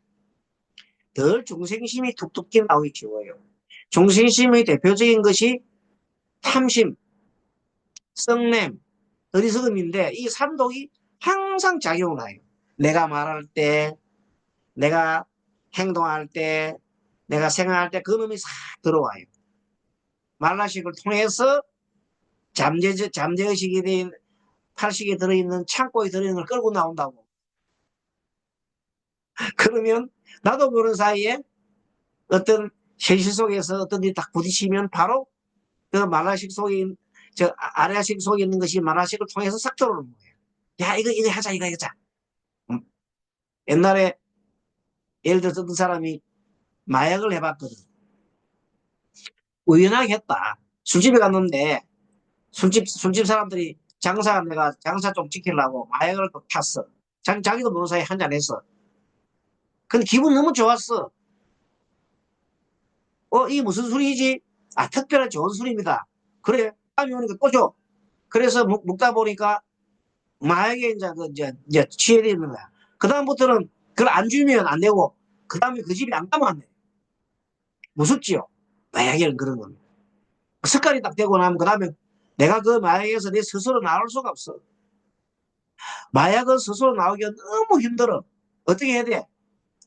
덜 중생심이 툭툭 튀어나오기 쉬워요. 중생심의 대표적인 것이 탐심, 성냄, 어리석음인데 이 삼독이 항상 작용을 해요. 내가 말할 때, 내가 행동할 때, 내가 생각할 때 그 놈이 싹 들어와요. 말라식을 통해서 잠재의식이 된 팔식에 들어있는 창고에 들어있는 걸 끌고 나온다고. 그러면 나도 모르는 사이에 어떤 현실 속에서 어떤 일이 딱 부딪히면 바로 그 만화식 속에 저 아래식 속에 있는 것이 만화식을 통해서 싹 들어오는 거예요. 야 이거 하자 이거 하자. 음. 옛날에 예를 들어서 어떤 사람이 마약을 해봤거든. 우연하게 했다. 술집에 갔는데 술집 사람들이 내가 장사 좀 지키려고 마약을 또 탔어. 자기도 모르는 사이에 한잔 했어. 근데 기분 너무 좋았어. 이 무슨 술이지? 아, 특별한 좋은 술입니다. 그래, 다음에 오니까 또 줘. 그래서 먹다 보니까 마약에 이제 취해 되는 거야. 그다음부터는 그걸 안 주면 안 되고, 그 다음에 그 집에 안 가면 안 돼. 무섭지요? 마약에는 그런 겁니다. 습관이 딱 되고 나면 그 다음에 내가 그 마약에서 내 스스로 나올 수가 없어. 마약은 스스로 나오기가 너무 힘들어. 어떻게 해야 돼?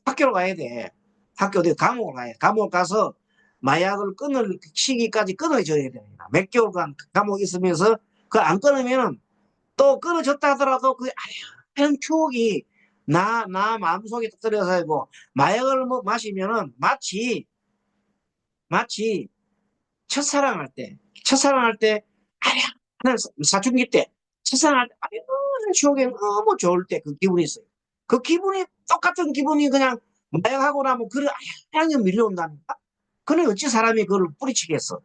학교로 가야 돼. 학교 어디 감옥을 가야 돼. 감옥 가서 마약을 끊을 시기까지 끊어줘야 됩니다. 몇 개월간 감옥에 있으면서 그 안 끊으면 또 끊어졌다 하더라도 그 하얀 추억이 나 마음속에 떨어져서 고 마약을 마시면은 마치 첫사랑할 때 아련한 사춘기 때 첫사랑할 때 아련한 추억이 너무 좋을 때 그 기분이 있어요. 그 기분이 똑같은 기분이 그냥 마약하고 나면 그래 아련하게 밀려온다니까. 그래 어찌 사람이 그걸 뿌리치겠어.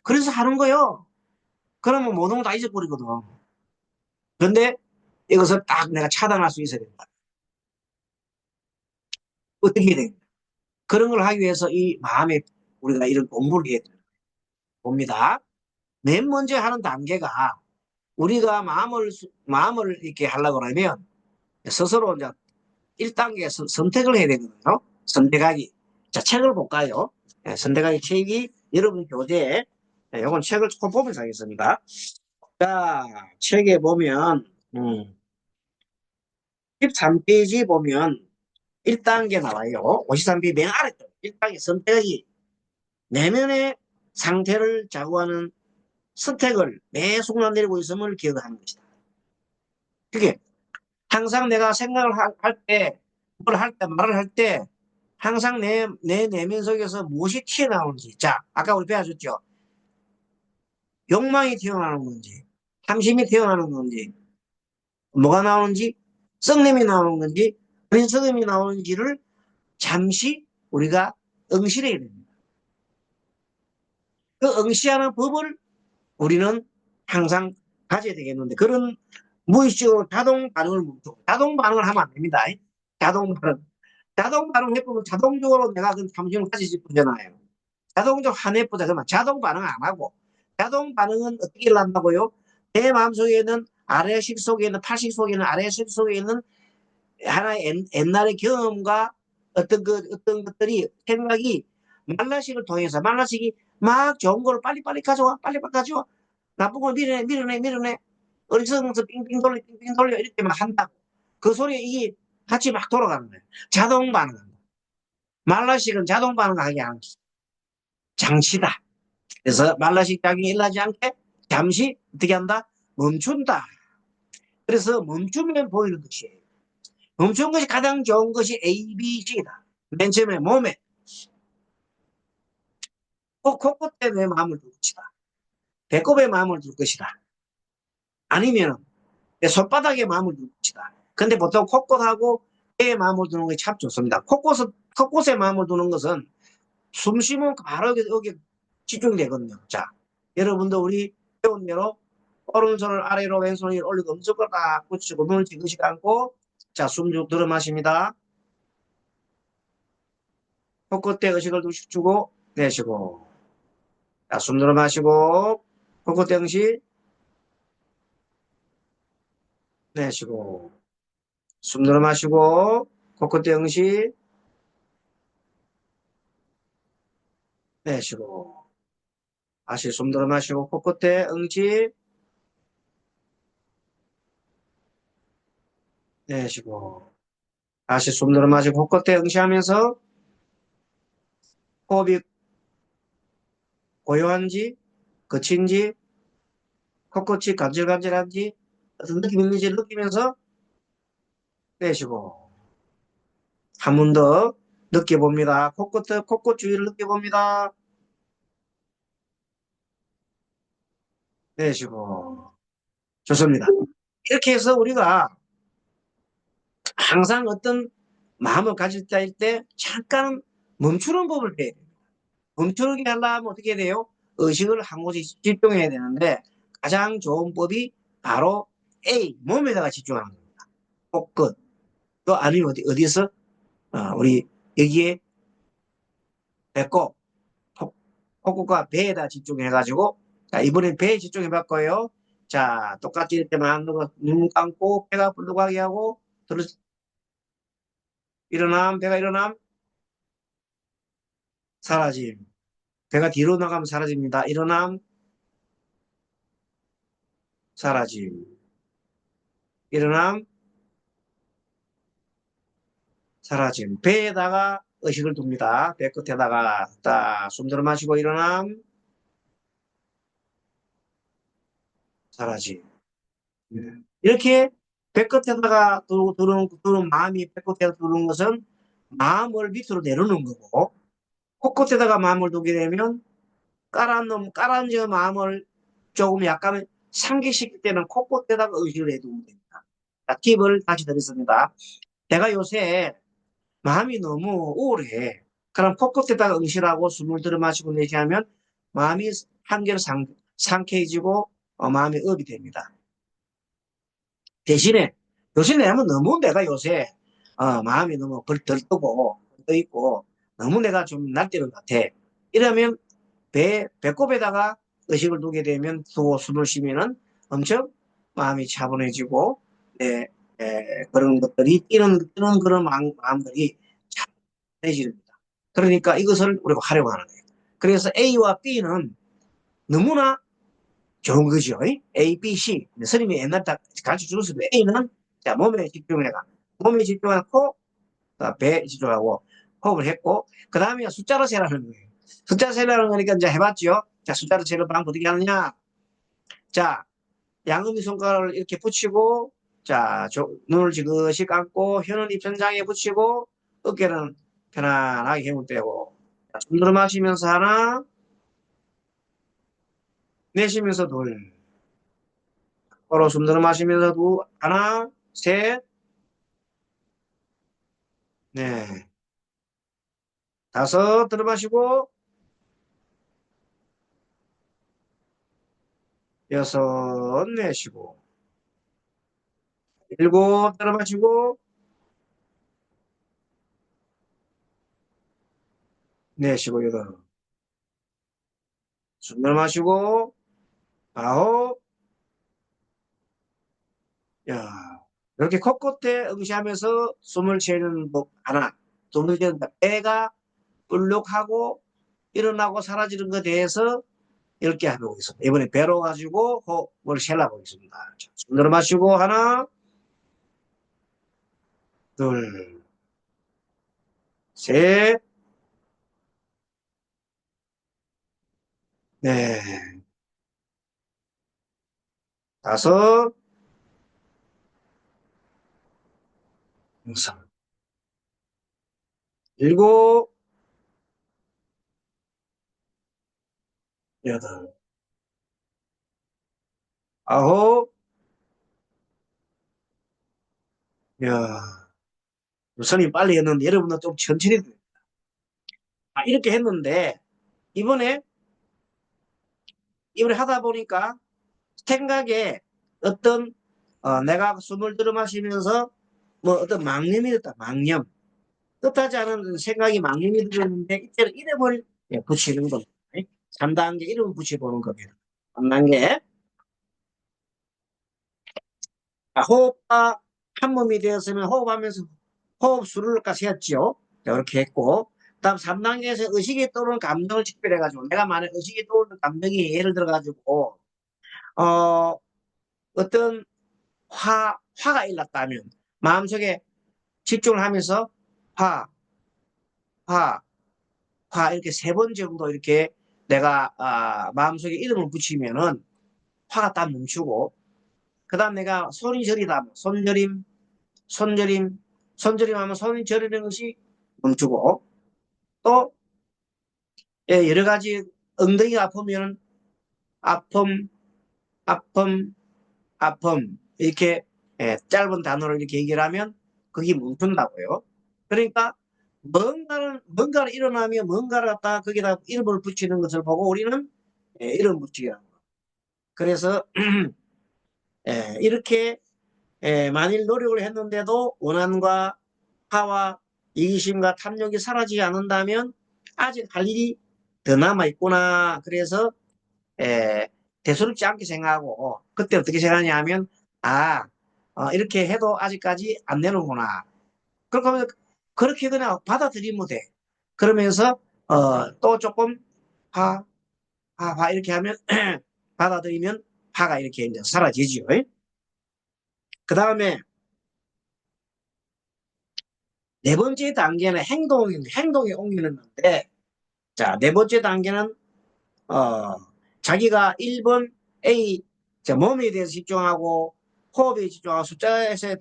그래서 하는 거요. 그러면 모든 거 다 잊어버리거든. 그런데 이것을 딱 내가 차단할 수 있어야 된다. 어떻게 해야 됩니까? 그런 걸 하기 위해서 이 마음에 우리가 이런 공부를 해야 봅니다. 맨 먼저 하는 단계가 우리가 마음을 이렇게 하려고 하면 스스로 이제 1단계 선택을 해야 되거든요. 선택하기. 자, 책을 볼까요? 선택하기 책이 여러분 교재에 이건 책을 조금 보면서 하겠습니다. 자, 책에 보면 13페이지 보면 1단계 나와요. 53페이지 맨 아래 1단계 선택하기. 내면의 상태를 좌우하는 선택을 매 순간 내리고 있음을 기억하는 것이다. 그게 항상 내가 생각을 할 때, 말을 할 때, 항상 내 내면 속에서 무엇이 튀어나오는지. 자, 아까 우리 배워줬죠. 욕망이 튀어나오는 건지, 탐심이 튀어나오는 건지, 뭐가 나오는지, 썩냄이 나오는 건지, 어리석음이 나오는지를 잠시 우리가 응시해야 됩니다. 그 응시하는 법을 우리는 항상 가져야 되겠는데, 그런 무의식적으로 자동 반응을 하면 안 됩니다. 자동 반응. 자동 반응 해보면 자동적으로 내가 그 탐심을 가지지 뿐잖아요. 자동적으로 화내보다 그러면 자동 반응 안 하고, 자동 반응은 어떻게 일어난다고요? 내 마음속에 있는 아래식 속에 있는 팔식 속에 있는 아래식 속에 있는 하나의 옛날의 경험과 어떤 것들이 생각이 말라식을 통해서 말라식이 막 좋은 걸 빨리빨리 가져와, 빨리빨리 가져와. 나쁜 걸 밀어내. 어리석어서 빙빙 돌려 이렇게 막 한다고. 그 소리에 이게 같이 막 돌아가는 거예요. 자동 반응한다. 말라식은 자동 반응하게 하는 장치다. 그래서 말라식 작용이 일어나지 않게 잠시 어떻게 한다? 멈춘다. 그래서 멈추면 보이는 것이에요. 멈춘 것이 가장 좋은 것이 A, B, C다. 맨 처음에 몸에 꼭 콧구에 내 마음을 둘 것이다. 배꼽에 마음을 둘 것이다. 아니면 내 손바닥에 마음을 둘 것이다. 근데 보통 콧꽃하고 배에 마음을 두는 게 참 좋습니다. 콧꽃에 마음을 두는 것은 숨 쉬면 바로 여기 집중되거든요. 자, 여러분도 우리 배운 대로 오른손을 아래로 왼손을 위로 올리고 엄지를 딱 붙이고 눈을 지그시 감고 자, 숨 쭉 들어 마십니다. 콧끝에 의식을 주고 내쉬고 자, 숨 들어 마시고 콧끝에 응시 내쉬고 숨 들어 마시고 콧끝에 응시 내쉬고 다시 숨 들어 마시고 코끝에 응시 내쉬고 다시 숨 들어 마시고 코끝에 응시하면서 호흡이 고요한지 거친지 코끝이 간질간질한지 어떤 느낌이 있는지 느끼면서 내쉬고 한 번 더 느껴봅니다. 코끝 주위를 느껴봅니다. 내쉬고 좋습니다. 이렇게 해서 우리가 항상 어떤 마음을 가질 때 잠깐 멈추는 법을 배워야 돼요. 멈추게 하려면 어떻게 돼요? 의식을 한 곳에 집중해야 되는데 가장 좋은 법이 바로 A, 몸에다가 집중하는 겁니다. 코끝. 또 아니면 어디서 우리 여기에 배꼽, 코끝과 배에다 집중해가지고 자, 이번엔 배에 집중해 볼 거예요. 자, 똑같이 이렇게 눈 감고 배가 불러가게 하고 배가 일어남, 사라짐. 배가 뒤로 나가면 사라집니다. 일어남, 사라짐. 일어남, 사라짐. 배에다가 의식을 둡니다. 배 끝에다가 딱 숨 들어 마시고 일어남, 사라짐. 이렇게 배 끝에다가 두는 마음이 배 끝에 두는 것은 마음을 밑으로 내려놓는 거고, 코끝에다가 마음을 두게 되면 깔아앉은 마음을 조금 약간 상기시킬 때는 코끝에다가 의식을 해두면 됩니다. 자, 팁을 다시 드리겠습니다. 내가 요새 마음이 너무 우울해. 그럼 코끝에다가 응시하고 숨을 들어 마시고 내쉬하면 마음이 한결 상쾌해지고 마음이 업이 됩니다. 대신에 요새 너무 내가 요새 마음이 너무 들뜨고 떠있고 너무 내가 좀 날뛰는 것 같아. 이러면 배꼽에다가 의식을 두게 되면 두고 숨을 쉬면은 엄청 마음이 차분해지고 그런 것들이 뛰는 그런 마음들이 차분해집니다. 그러니까 이것을 우리가 활용하는 거예요. 그래서 A와 B는 너무나 좋은 거죠. A, B, C. 스님이 옛날 다 가르쳐 주었어도 A는 자, 몸에 집중해가. 몸에 집중하고 배에 집중하고 호흡을 했고 그 다음에 숫자로 세라는 거예요. 숫자 세라는 거니까 이제 해봤죠. 자, 숫자로 세는 방법 어떻게 하느냐. 자, 양음이 손가락을 이렇게 붙이고 자, 눈을 지그시 감고 혀는 입천장에 붙이고 어깨는 편안하게 힘을 빼고 숨 들어 마시면서 하나 내쉬면서 둘 코로 숨 들어 마시면서 하나 셋 네, 다섯 들어 마시고 여섯 내쉬고 일곱 들어 마시고 내쉬고 여덟 숨 들어 마시고 아홉 야 이렇게 코끝에 응시하면서 숨을 쉬는 법 하나. 숨을 쉬는 법. 배가 울룩하고 일어나고 사라지는 것에 대해서 10개 해보겠습니다. 이번에 배로 가지고 호흡을 쉬어보겠습니다. 자, 숨 들어 마시고 하나, 둘, 셋, 넷, 다섯, 여섯, 일곱, 여덟, 아홉, 야, 선생님 빨리 했는데 여러분도 좀 천천히 이렇게 했는데 이번에 하다 보니까 생각에 어떤 내가 숨을 들어 마시면서 뭐 어떤 망념이 됐다. 망념. 뜻하지 않은 생각이 망념이 들었는데 이때는 이름을 붙이는 겁니다. 3단계 이름을 붙여보는 겁니다. 3단계 호흡과 한 몸이 되었으면 호흡하면서 호흡 수를까 세웠죠. 이렇게 했고 다음 3단계에서 의식이 떠오르는 감정을 식별해가지고 내가 만약 의식이 떠오르는 감정이 예를 들어가지고 어, 어떤 화가 일났다면 마음속에 집중을 하면서 화, 화, 화 이렇게 3번 정도 이렇게 내가 마음속에 이름을 붙이면은 화가 딱 멈추고 그 다음 내가 손이 저리다 손저림 손저림 손저림 하면 손이 저리는 것이 멈추고 또 여러 가지 엉덩이가 아프면 아픔 아픔 아픔 이렇게 짧은 단어로 이렇게 얘기를 하면 그게 멈춘다고요. 그러니까 뭔가를 일어나면 뭔가를 갖다 거기다 이름을 붙이는 것을 보고 우리는 이름 붙이기라고. 그래서 이렇게 만일 노력을 했는데도 원한과 파와 이기심과 탐욕이 사라지지 않는다면 아직 할 일이 더 남아 있구나. 그래서 대수롭지 않게 생각하고 그때 어떻게 생각하냐 하면 아 이렇게 해도 아직까지 안 되는구나. 그렇게 하면 그렇게 그냥 받아들이면 돼. 그러면서 또 조금 파, 파 이렇게 하면 받아들이면 파가 이렇게 이제 사라지죠. 그 다음에 네 번째 단계는 행동에 옮기는 건데, 자, 네 번째 단계는, 어, 자기가 1번 A, 자, 몸에 대해서 집중하고, 호흡에 집중하고, 숫자에서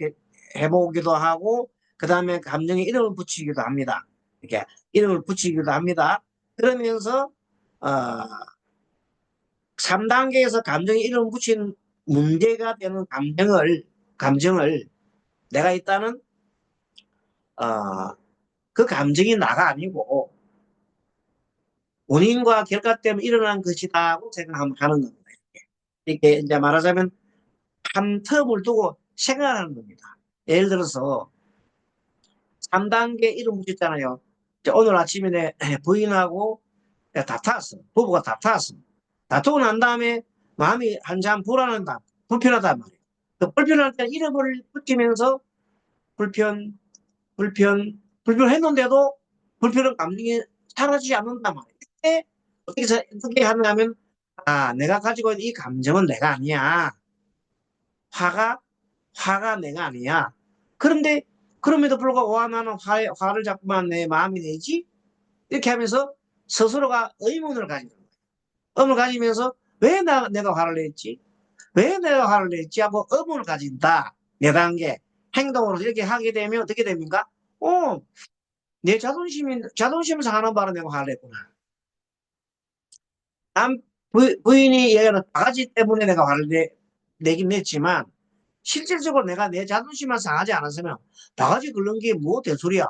해보기도 하고, 그 다음에 감정에 이름을 붙이기도 합니다. 이렇게 이름을 붙이기도 합니다. 그러면서, 어, 3단계에서 감정에 이름을 붙인 문제가 되는 감정을 내가 일단은, 어, 그 감정이 나가 아니고, 원인과 결과 때문에 일어난 것이다고 생각하는 겁니다. 이렇게 이제 말하자면 한 텀을 두고 생각하는 겁니다. 예를 들어서 3단계 이름 붙였잖아요. 오늘 아침에 내 부인하고 다투었어. 부부가 다투었어. 다투고 난 다음에 마음이 한참 불안하다, 불편하단 말이에요. 그 불편할 때 이름을 붙이면서 불편, 불편했는데도 불편한 감정이 사라지지 않는단 말이에요. 그때 어떻게 하냐면 내가 가지고 있는 이 감정은 내가 아니야. 화가, 화가 내가 아니야. 그런데, 그럼에도 불구하고, 나는 화를 자꾸만 내 마음이 내지? 이렇게 하면서 스스로가 의문을 가지는 거야. 의문을 가지면서, 내가 화를 냈지? 왜 내가 화를 냈지? 하고 의문을 가진다. 네 단계. 행동으로 이렇게 하게 되면 어떻게 됩니까? 어, 내 자존심을 상하는 바로 내가 화를 냈구나. 남, 부인이 얘기하는 바가지 때문에 내가 화를 내긴 냈지만, 실질적으로 내가 내 자존심만 상하지 않았으면 바가지 긁는 게 뭐 대소리야.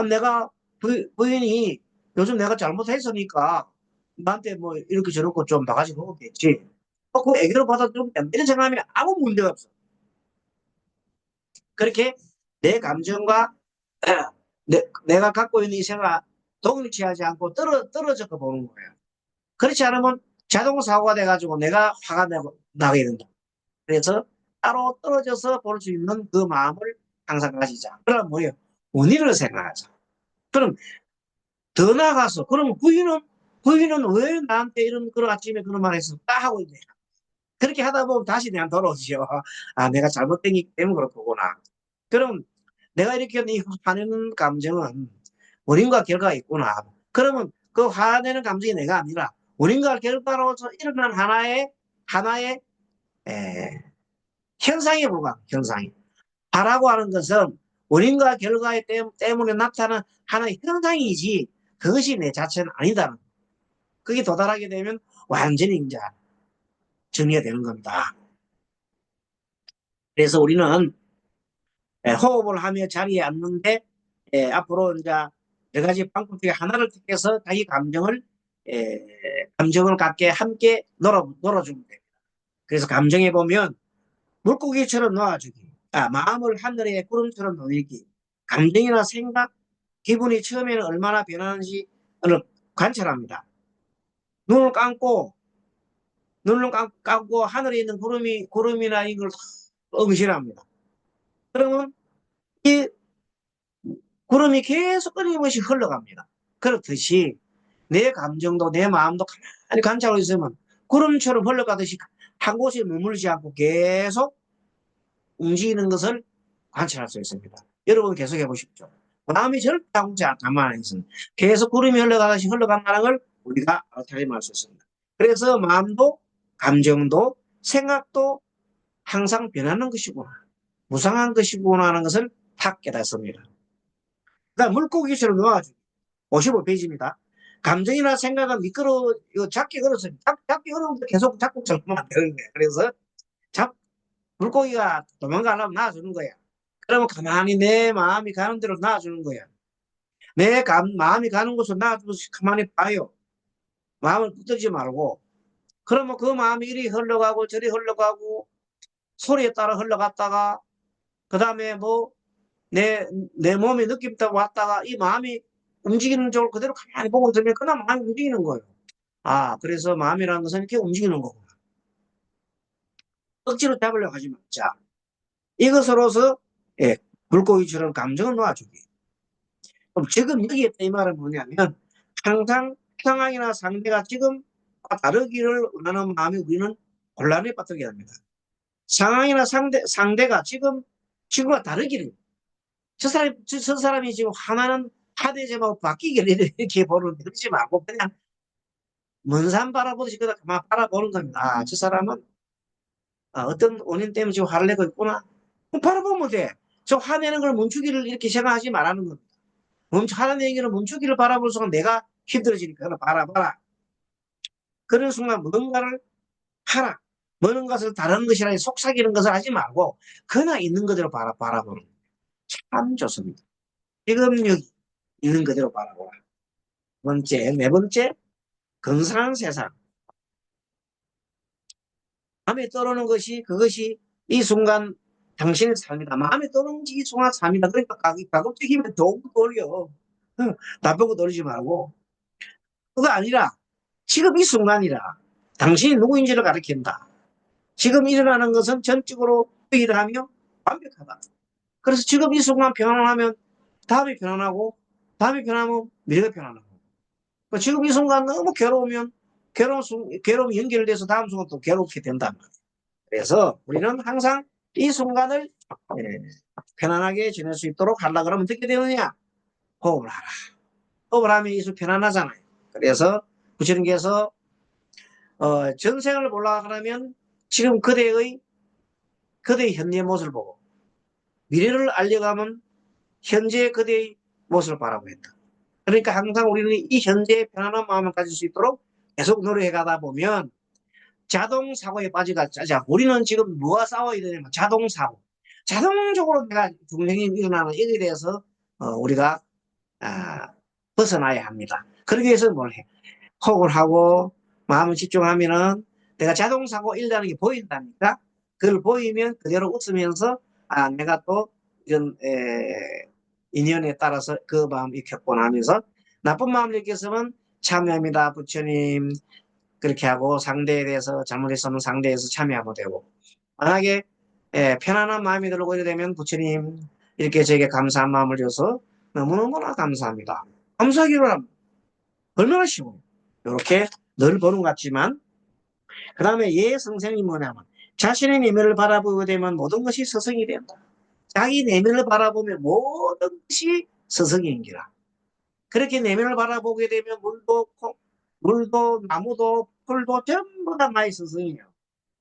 내가 부인이 요즘 내가 잘못했으니까 나한테 뭐 이렇게 저렇게 좀 바가지 긁었겠지. 그 애교를 받아들면 이런 생각하면 아무 문제가 없어. 그렇게 내 감정과 내가 갖고 있는 이 생각 동일치하지 않고 떨어져 보는 거예요. 그렇지 않으면 자동 사고가 돼가지고 내가 화가 나게 된다. 그래서 따로 떨어져서 볼 수 있는 그 마음을 항상 가지자. 그러면 뭐예요? 원인을 생각하자. 그럼 더 나아가서 그럼 부인은 왜 나한테 이런 그런 아침에 그런 말 했을까 하고 이제 그렇게 하다 보면 다시 내가 돌아오죠. 아, 내가 잘못된 게 때문에 그렇구나. 그럼 내가 이렇게 이 화내는 감정은 원인과 결과가 있구나. 그러면 그 화내는 감정이 내가 아니라 원인과 결과로서 일어난 하나의 에, 현상에 불과한 현상이. 화라고 하는 것은 원인과 결과 때문에 나타나는 하나의 현상이지 그것이 내 자체는 아니다는. 그게 도달하게 되면 완전히 이제 정리가 되는 겁니다. 그래서 우리는 호흡을 하며 자리에 앉는데 앞으로 이제 여러 가지 방법 중에 하나를 택해서 자기 감정을 갖게 함께 놀아주면 됩니다. 그래서 감정해 보면 물고기처럼 놓아주기, 마음을 하늘의 구름처럼 놓이기, 감정이나 생각, 기분이 처음에는 얼마나 변하는지 관찰합니다. 눈을 감고 눈을 감고 하늘에 있는 구름이나 이걸 응시합니다. 그러면 이 구름이 계속 끊임없이 흘러갑니다. 그렇듯이 내 감정도 내 마음도 가만히 관찰하고 있으면 구름처럼 흘러가듯이 한 곳에 머물지 않고 계속 움직이는 것을 관찰할 수 있습니다. 여러분 계속 해보십시오. 마음이 절대 가만히 있습니다. 계속 구름이 흘러가듯이 흘러간다는 걸 우리가 알아차림할 수 있습니다. 그래서 마음도 감정도 생각도 항상 변하는 것이구나. 무상한 것이구나 하는 것을 탁 깨닫습니다. 그러니까 물고기처럼 놓아주기. 55페이지입니다. 감정이나 생각은 미끄러워, 이거 잡기 어렵습니다. 잡기 어려운데 계속 잡고 잡으면 안 되는 거예요. 그래서 물고기가 도망가려면 놔주는 거야. 그러면 가만히 내 마음이 가는 대로 놔주는 거야. 마음이 가는 곳을 놔주면서 가만히 봐요. 마음을 붙들지 말고. 그러면 그 마음이 이리 흘러가고 저리 흘러가고 소리에 따라 흘러갔다가 그 다음에 뭐 내 몸의 느낌 따라 왔다가 이 마음이 움직이는 쪽을 그대로 가만히 보고 있으면 그냥 마음이 움직이는 거예요. 아, 그래서 마음이라는 것은 이렇게 움직이는 거구나. 억지로 잡으려고 하지 말자. 이것으로서 물고기처럼 감정을 놓아주기. 그럼 지금 여기에 이 말은 뭐냐면 항상 상황이나 상대가 지금과 다르기를 원하는 마음이 우리는 곤란에 빠뜨리게 합니다. 상황이나 상대가 지금과 다르기를 저 사람이 지금 하나는 하대제하고 바뀌기를 이렇게 보는데 그러지 말고 그냥 먼 산 바라보듯이 그냥 가만 바라보는 겁니다. 아, 저 사람은 어떤 원인 때문에 지금 화를 내고 있구나. 바라보면 돼. 저 화내는 걸 멈추기를 이렇게 생각하지 말라는 겁니다. 화내는 걸 멈추기를 바라볼 순간 내가 힘들어지니까 바라봐라. 그런 순간 뭔가를 하라. 모든 것을 다른 것이라 속삭이는 것을 하지 말고 그냥 있는 그대로 바라보는 참 좋습니다. 지금 여기 있는 그대로 바라보라. 네 번째, 건강한 세상. 마음에 떠오르는 그것이 이 순간 당신의 삶이다. 마음에 떠오르는 이 순간 삶이다. 그러니까 가급적이면 좋은 거 돌려. 나쁜 거 돌리지 말고. 그거 아니라 지금 이 순간이라 당신이 누구인지를 가리킨다. 지금 일어나는 것은 전적으로 일하며 완벽하다. 그래서 지금 이 순간 평안하면 다음이 편안하고 다음이 편하면 미래가 편안하고 지금 이 순간 너무 괴로우면 괴로움이 연결돼서 다음 순간 또 괴롭게 된단 말이에요. 그래서 우리는 항상 이 순간을 편안하게 지낼 수 있도록 하려고 그러면 어떻게 되느냐? 호흡을 하라. 호흡을 하면 이 순간 편안하잖아요. 그래서 부처님께서 전생을 보려고 하면 지금 그대의 현재 모습을 보고 미래를 알려가면 현재 그대의 모습을 바라고 했다. 그러니까 항상 우리는 이 현재의 편안한 마음을 가질 수 있도록 계속 노력해 가다 보면 자동사고에 빠져가자. 자, 우리는 지금 뭐와 싸워야 되냐면 자동사고. 자동적으로 내가 중생이 일어나는 여기에 대해서 우리가 벗어나야 합니다. 그러기 위해서 뭘 해? 호흡을 하고 마음을 집중하면은 내가 자동사고 일어나는 게 보인다니까 그걸 보이면 그대로 웃으면서 내가 또 이런 인연에 따라서 그 마음을 익혔구나 하면서 나쁜 마음을 느꼈으면 참여합니다. 부처님 그렇게 하고 상대에 대해서 잘못했으면 상대에서 참여하면 되고 만약에 편안한 마음이 들고 이래 되면 부처님 이렇게 저에게 감사한 마음을 줘서 너무너무나 감사합니다. 감사하기로 하면 얼마나 쉬워요. 이렇게 늘 보는 것 같지만 그 다음에 예성생이 뭐냐면 자신의 내면을 바라보게 되면 모든 것이 서성이 된다. 자기 내면을 바라보면 모든 것이 서성인기라. 그렇게 내면을 바라보게 되면 물도 나무도 풀도 전부 다 나의 스승이에요.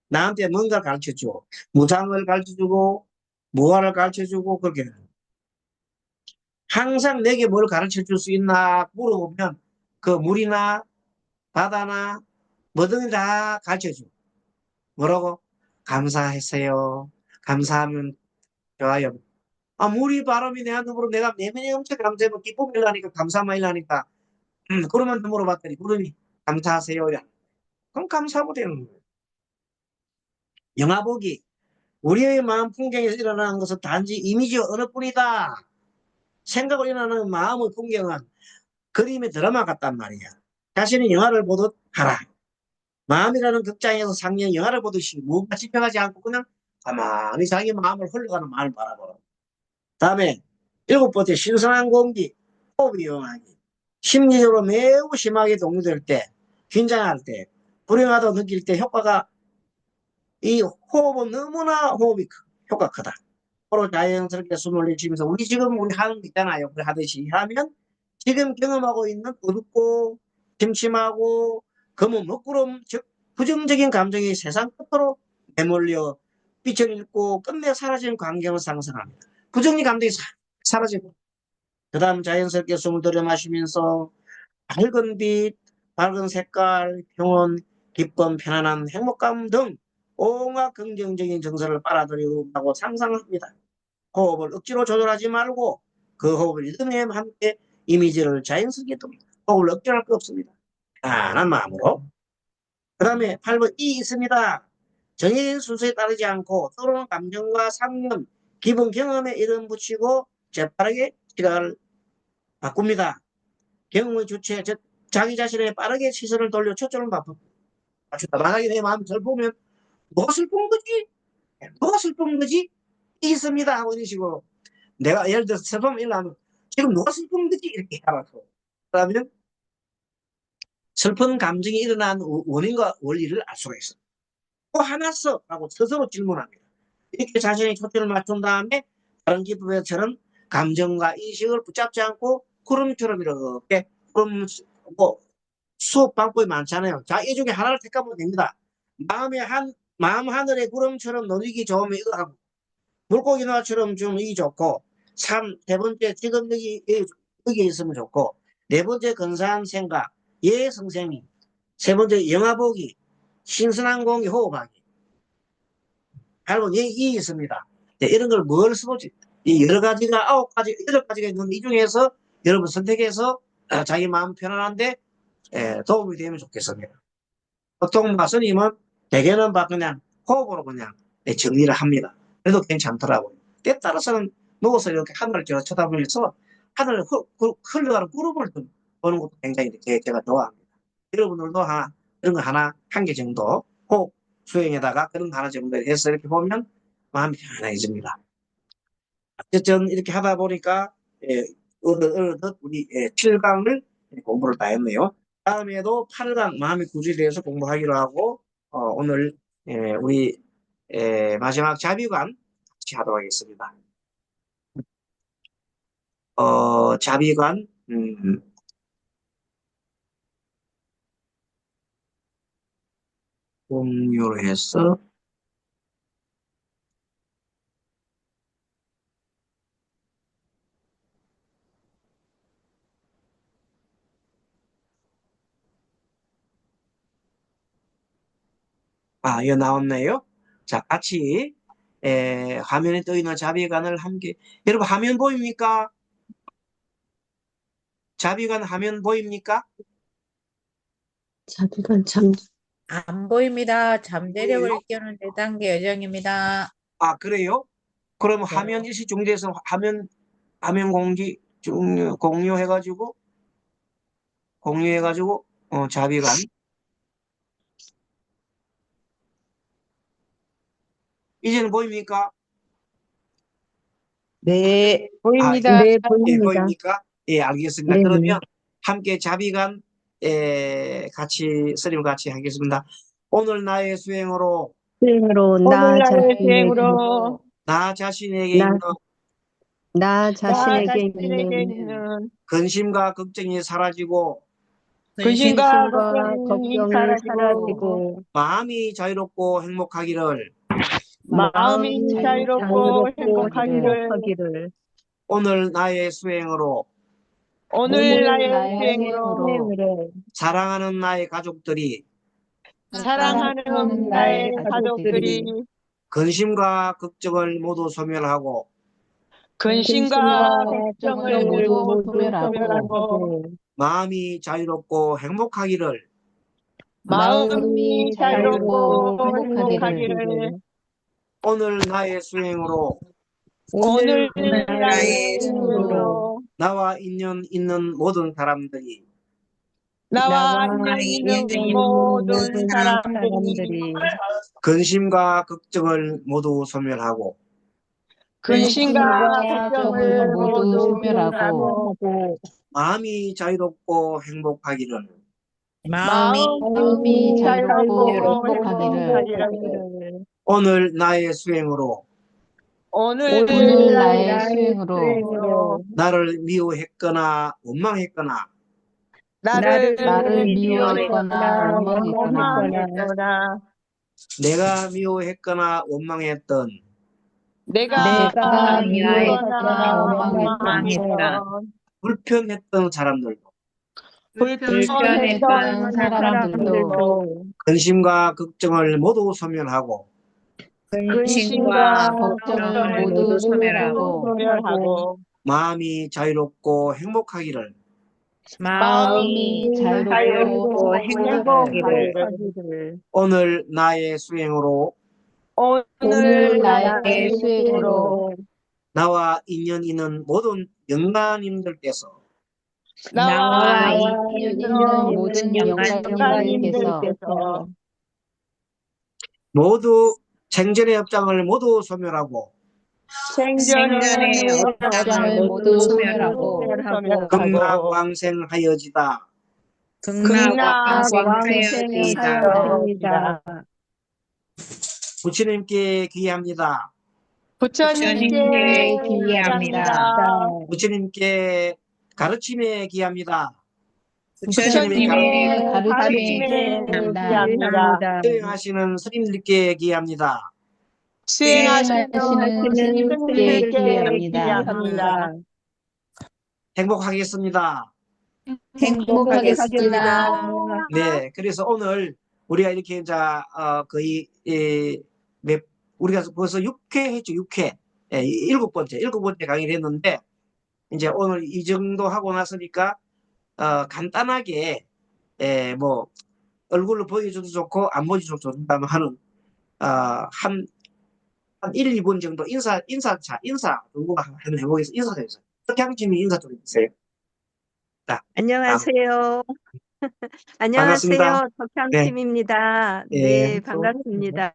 나한테 뭔가 가르쳐주고 무상을 가르쳐주고 무화를 가르쳐주고 그렇게 항상 내게 뭘 가르쳐줄 수 있나 물어보면 그 물이나 바다나 뭐든 다 가르쳐주고 뭐라고? 감사했어요. 감사하면 좋아요. 아, 물이 바람이 내한테 물어 내가 내면이 엄청 감사하면 기쁨이 일라니까 감사만 일라니까 그러면 물어봤더니 그러니 감사하세요. 그럼 감사하고 되는 거예요. 영화 보기. 우리의 마음 풍경에서 일어나는 것은 단지 이미지 어느 뿐이다. 생각으로 일어나는 마음의 풍경은 그림의 드라마 같단 말이야. 자신이 영화를 보듯 하라. 마음이라는 극장에서 상영 영화를 보듯이 무엇과 집중하지 않고 그냥 가만히 자기 마음을 흘러가는 마음을 바라보라. 다음에 일곱 번째 신선한 공기, 호흡 이용하기. 심리적으로 매우 심하게 동요될 때, 긴장할 때, 불행하다고 느낄 때 효과가 이 호흡은 너무나 효과가 크다. 서로 자연스럽게 숨을 내쉬면서 우리 지금 우리 하는 거 있잖아요. 우리 하듯이 하면 지금 경험하고 있는 어둡고 심심하고 검은 먹구름 즉 부정적인 감정이 세상 끝으로 내몰려 빛을 잃고 끝내 사라지는 광경을 상상합니다. 부정적인 감정이 사라지고 그 다음 자연스럽게 숨을 들여 마시면서 밝은 빛, 밝은 색깔, 평온, 기쁨, 편안한 행복감 등 온갖 긍정적인 정서를 빨아들이고 하고 상상합니다. 호흡을 억지로 조절하지 말고 그 호흡을 리듬에 함께 이미지를 자연스럽게 둡니다. 호흡을 억지로 할 거 없습니다. 편안한 마음으로. 그 다음에 8번 이 있습니다. 정해진 순서에 따르지 않고 서로는 감정과 상념, 기본 경험에 이름 붙이고 재빠르게 시각을 바꿉니다. 경험의 주체, 즉 자기 자신에 빠르게 시선을 돌려 초점을 맞춘다. 만약에 내 마음이 절 보면 뭐가 슬픈 거지? 뭐가 슬픈 거지? 있습니다. 하고 이런 식으로 내가 예를 들어서 슬픔을 일어나면 지금 누가 슬픈 거지? 이렇게 하라고. 그러면 슬픈 감정이 일어난 원인과 원리를 알 수가 있어. 또 화났어? 라고 스스로 질문합니다. 이렇게 자신의 초점을 맞춘 다음에 다른 기법처럼 감정과 인식을 붙잡지 않고 구름처럼 이렇게 구름 뭐 수업 방법이 많잖아요. 자, 이 중에 하나를 택하면 됩니다. 마음 하늘의 구름처럼 누리기 좋으면 이거 하고 물고기 나처럼 좀 이기 좋고 세 번째 지금 여기 있으면 좋고 네 번째 근사한 생각 예 선생님 세 번째 영화 보기 신선한 공기 호흡하기 여러분 이 있습니다. 네, 이런 걸 뭘 써보지 이 여러 가지가 아홉 가지 여덟 가지가 있는데 이 중에서 여러분 선택해서 자기 마음 편안한데 도움이 되면 좋겠습니다. 보통 마스님은 대개는 그냥 호흡으로 그냥 정리를 합니다. 그래도 괜찮더라고요. 때에 따라서는 누워서 이렇게 하늘을 쳐다보면서 하늘을 흘러가는 구름을 보는 것도 굉장히 제가 좋아합니다. 여러분들도 이런 거 한 개 정도 호흡 수행에다가 그런 거 하나 정도 해서 이렇게 보면 마음이 편안해집니다. 어쨌든 이렇게 하다 보니까 어느덧 우리 7강을 공부를 다 했네요. 다음에도 8강 마음의 구조에 대해서 공부하기로 하고 오늘 우리 마지막 자비관 같이 하도록 하겠습니다. 자비관 공유로 해서 이거 나왔네요. 자, 같이 화면에 떠 있는 자비관을 함께 여러분 화면 보입니까? 자비관 화면 보입니까? 자비관 참 안 보입니다. 잠재력을 보여요? 키우는 4단계 여정입니다. 그래요? 그럼 네. 화면 일시 중지해서 화면 공유해가지고 자비관 이제는 보입니까? 네, 보입니다. 네, 예, 보입니다. 보입니까? 예, 알겠습니다. 네, 그러면 함께 자비간 같이 스님 같이 하겠습니다. 오늘 나의 수행으로 수행으로 오늘 나의 수행으로 나 자신에게 나, 있는 나 나 자신에게 자신에게 있는 있는 근심과 걱정이 사라지고 근심과 근심과 걱정이 걱정이 사라지고 사라지고 마음이 자유롭고 행복하기를 마음이 자유롭고 행복하기를 행복하기를 오늘 나의 수행으로 오늘 나의 수행으로 수행으로 사랑하는 나의 가족들이 사랑하는 나의 가족들이 근심과 걱정을 모두 소멸하고 근심과 걱정을 모두 소멸하고 소멸하고 마음이 자유롭고 행복하기를 마음이 자유롭고 행복하기를 행복하기를 오늘 나의 수행으로 오늘 나의 나의 수행으로 수행으로 나와 인연 있는 모든 사람들이 나와 인연 있는 모든 사람들이 근심과 걱정을 모두 소멸하고 근심과 걱정을 모두 소멸하고 마음이 자유롭고 행복하기를 마음이 자유롭고 행복하기를 오늘 나의 수행으로 오늘 나의 수행으로 나를 미워했거나 원망했거나 나를 미워했거나 원망했거나 내가 미워했거나 원망했던 내가 미워했거나 원망했던 원망했던 불편했던 사람들도 불편했던 사람들도 근심과 걱정을 모두 소멸하고 근심과 걱정을 모두 소멸하고 마음이 자유롭고 행복하기를 마음이 자유롭고 행복하기를 오늘 나의 수행으로 오늘 나의 수행으로 나와 인연 있는 모든 영가님들께서 나와 있는 모든 영가님들께서 모두 생전의 업장을 모두 소멸하고 생전의 업장을 모두 소멸하고 극락왕생하여지다. 극락왕생하여지이다. 부처님께 귀합니다. 부처님께 귀합니다. 부처님께 가르침에 귀합니다. 부처님의 가르침에 귀합니다. 수행하시는 스님들께 귀합니다. 수행하시는 스님들께 귀합니다. 행복하겠습니다. 행복하겠습니다. 네, 그래서 오늘 우리가 이렇게 이제 거의 우리가 벌써 6회 했죠. 6회. 예, 일곱 번째 강의를 했는데 이제 오늘 이 정도 하고 나서니까 간단하게 뭐 얼굴로 보여줘도 좋고 안 보여줘도 좋다면 하는 한 1, 2분 정도 인사 누구가 한번 해보겠습니다. 인사해주세요. 석향님이 인사 좀 해주세요. 자, 안녕하세요. 반갑습니다. 안녕하세요. 덕향팀입니다. 예. 네, 반갑습니다.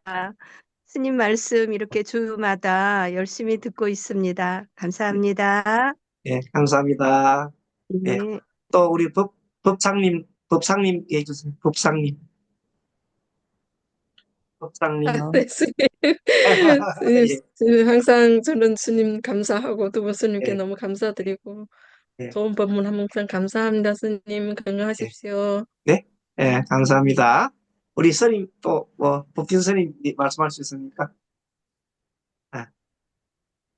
스님 말씀 이렇게 주마다 열심히 듣고 있습니다. 감사합니다. 예, 감사합니다. 예. 네. 또 우리 법상님 해주세요. 법상님. 네, 스님. 예. 항상 저는 스님 감사하고 두분 스님께 예. 너무 감사드리고 예. 좋은 법문 항상 감사합니다. 스님 건강하십시오. 네, 예, 감사합니다. 우리 스님 또 뭐 법진 스님 말씀할 수 있습니까?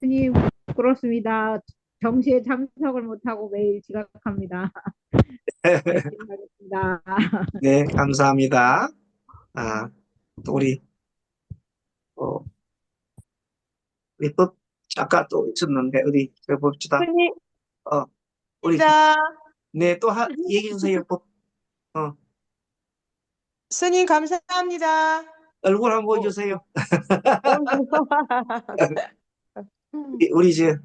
스님, 그렇습니다. 정시에 참석을 못하고 매일 지각합니다. 열심히 하겠습니다. 네, 감사합니다. 또 우리 법 아까 또 있었는데 어디 봅시다. 스님, 우리 네, 또 얘기해 주세요. 스님 감사합니다. 얼굴 한번 보여주세요. 우리 이제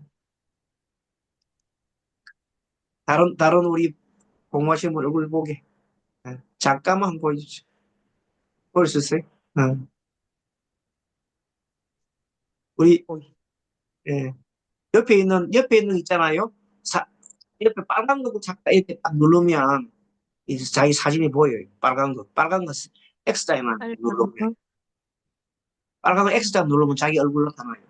다른 우리 공무하시는 분 얼굴 보게. 잠깐만 한번 보여주세요. 볼 수 있어요? 우리 예, 옆에 있는 있잖아요. 옆에 빨간 거 잠깐 이렇게 딱 누르면 이제 자기 사진이 보여요. 빨간 거 X자에만 누르면 빨간 거 X자 누르면 자기 얼굴 나타나요.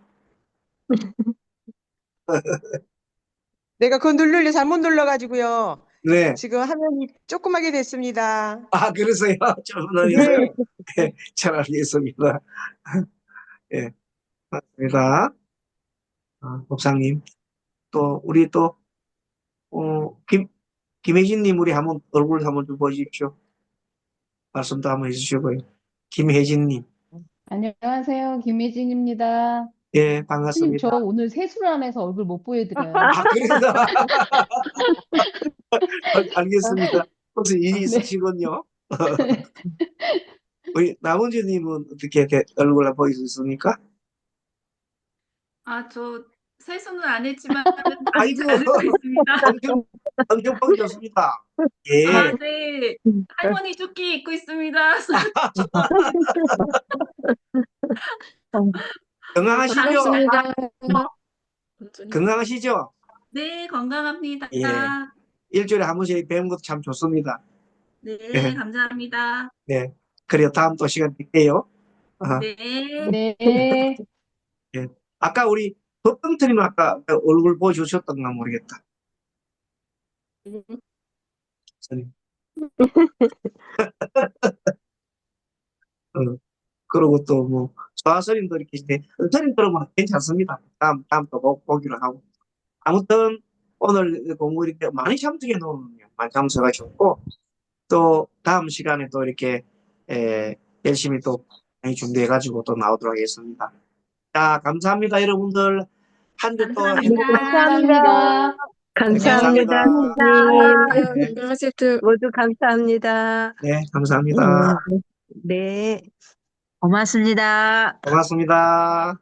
내가 그거 누르려 잘못 눌러가지고요. 네. 지금 화면이 조그맣게 됐습니다. 아, 그래서요. 네. 잘 알겠습니다. 예, 맞습니다. 목사님. 또, 우리 또, 김혜진님, 우리 한번 얼굴 한번 좀 보십시오. 말씀도 한번 해주시고요. 김혜진님. 안녕하세요. 김혜진입니다. 예, 선생님, 반갑습니다. 저 오늘 세수를하면서 얼굴 못 보여드려요. 아, 그래서. 알겠습니다. 혹시 일이 네. 있으시군요. 우리 나문주님은 어떻게 얼굴 한번 보이셨습니까? 저 세수는 안 했지만 아이고, 잘하고 있습니다. 엄청 보여줬습니다. 예. 네. 할머니 조끼 입고 있습니다. 건강하시죠? 반갑습니다. 건강하시죠? 네, 건강합니다. 예. 일주일에 한 번씩 뵈는 것도 참 좋습니다. 네, 예. 감사합니다. 네. 그래요. 다음 또 시간 뵐게요. 네. 네. 아까 우리 법병트님 아까 얼굴 보여주셨던가 모르겠다. 선생님. 그러고 또 뭐, 소아선임도 이렇게 이제, 선임들은 뭐 괜찮습니다. 다음 또 보기로 하고. 아무튼 오늘 공부 이렇게 많이 참석해 놓으면 많이 참석하 좋고, 또 다음 시간에 또 이렇게, 열심히 또 많이 준비해가지고 또 나오도록 하겠습니다. 자, 감사합니다, 여러분들. 한 주 또 감사합니다. 감사합니다. 감사합니다. 스님. 건강하십시오. 모두 감사합니다. 네, 감사합니다. 네. 고맙습니다. 고맙습니다.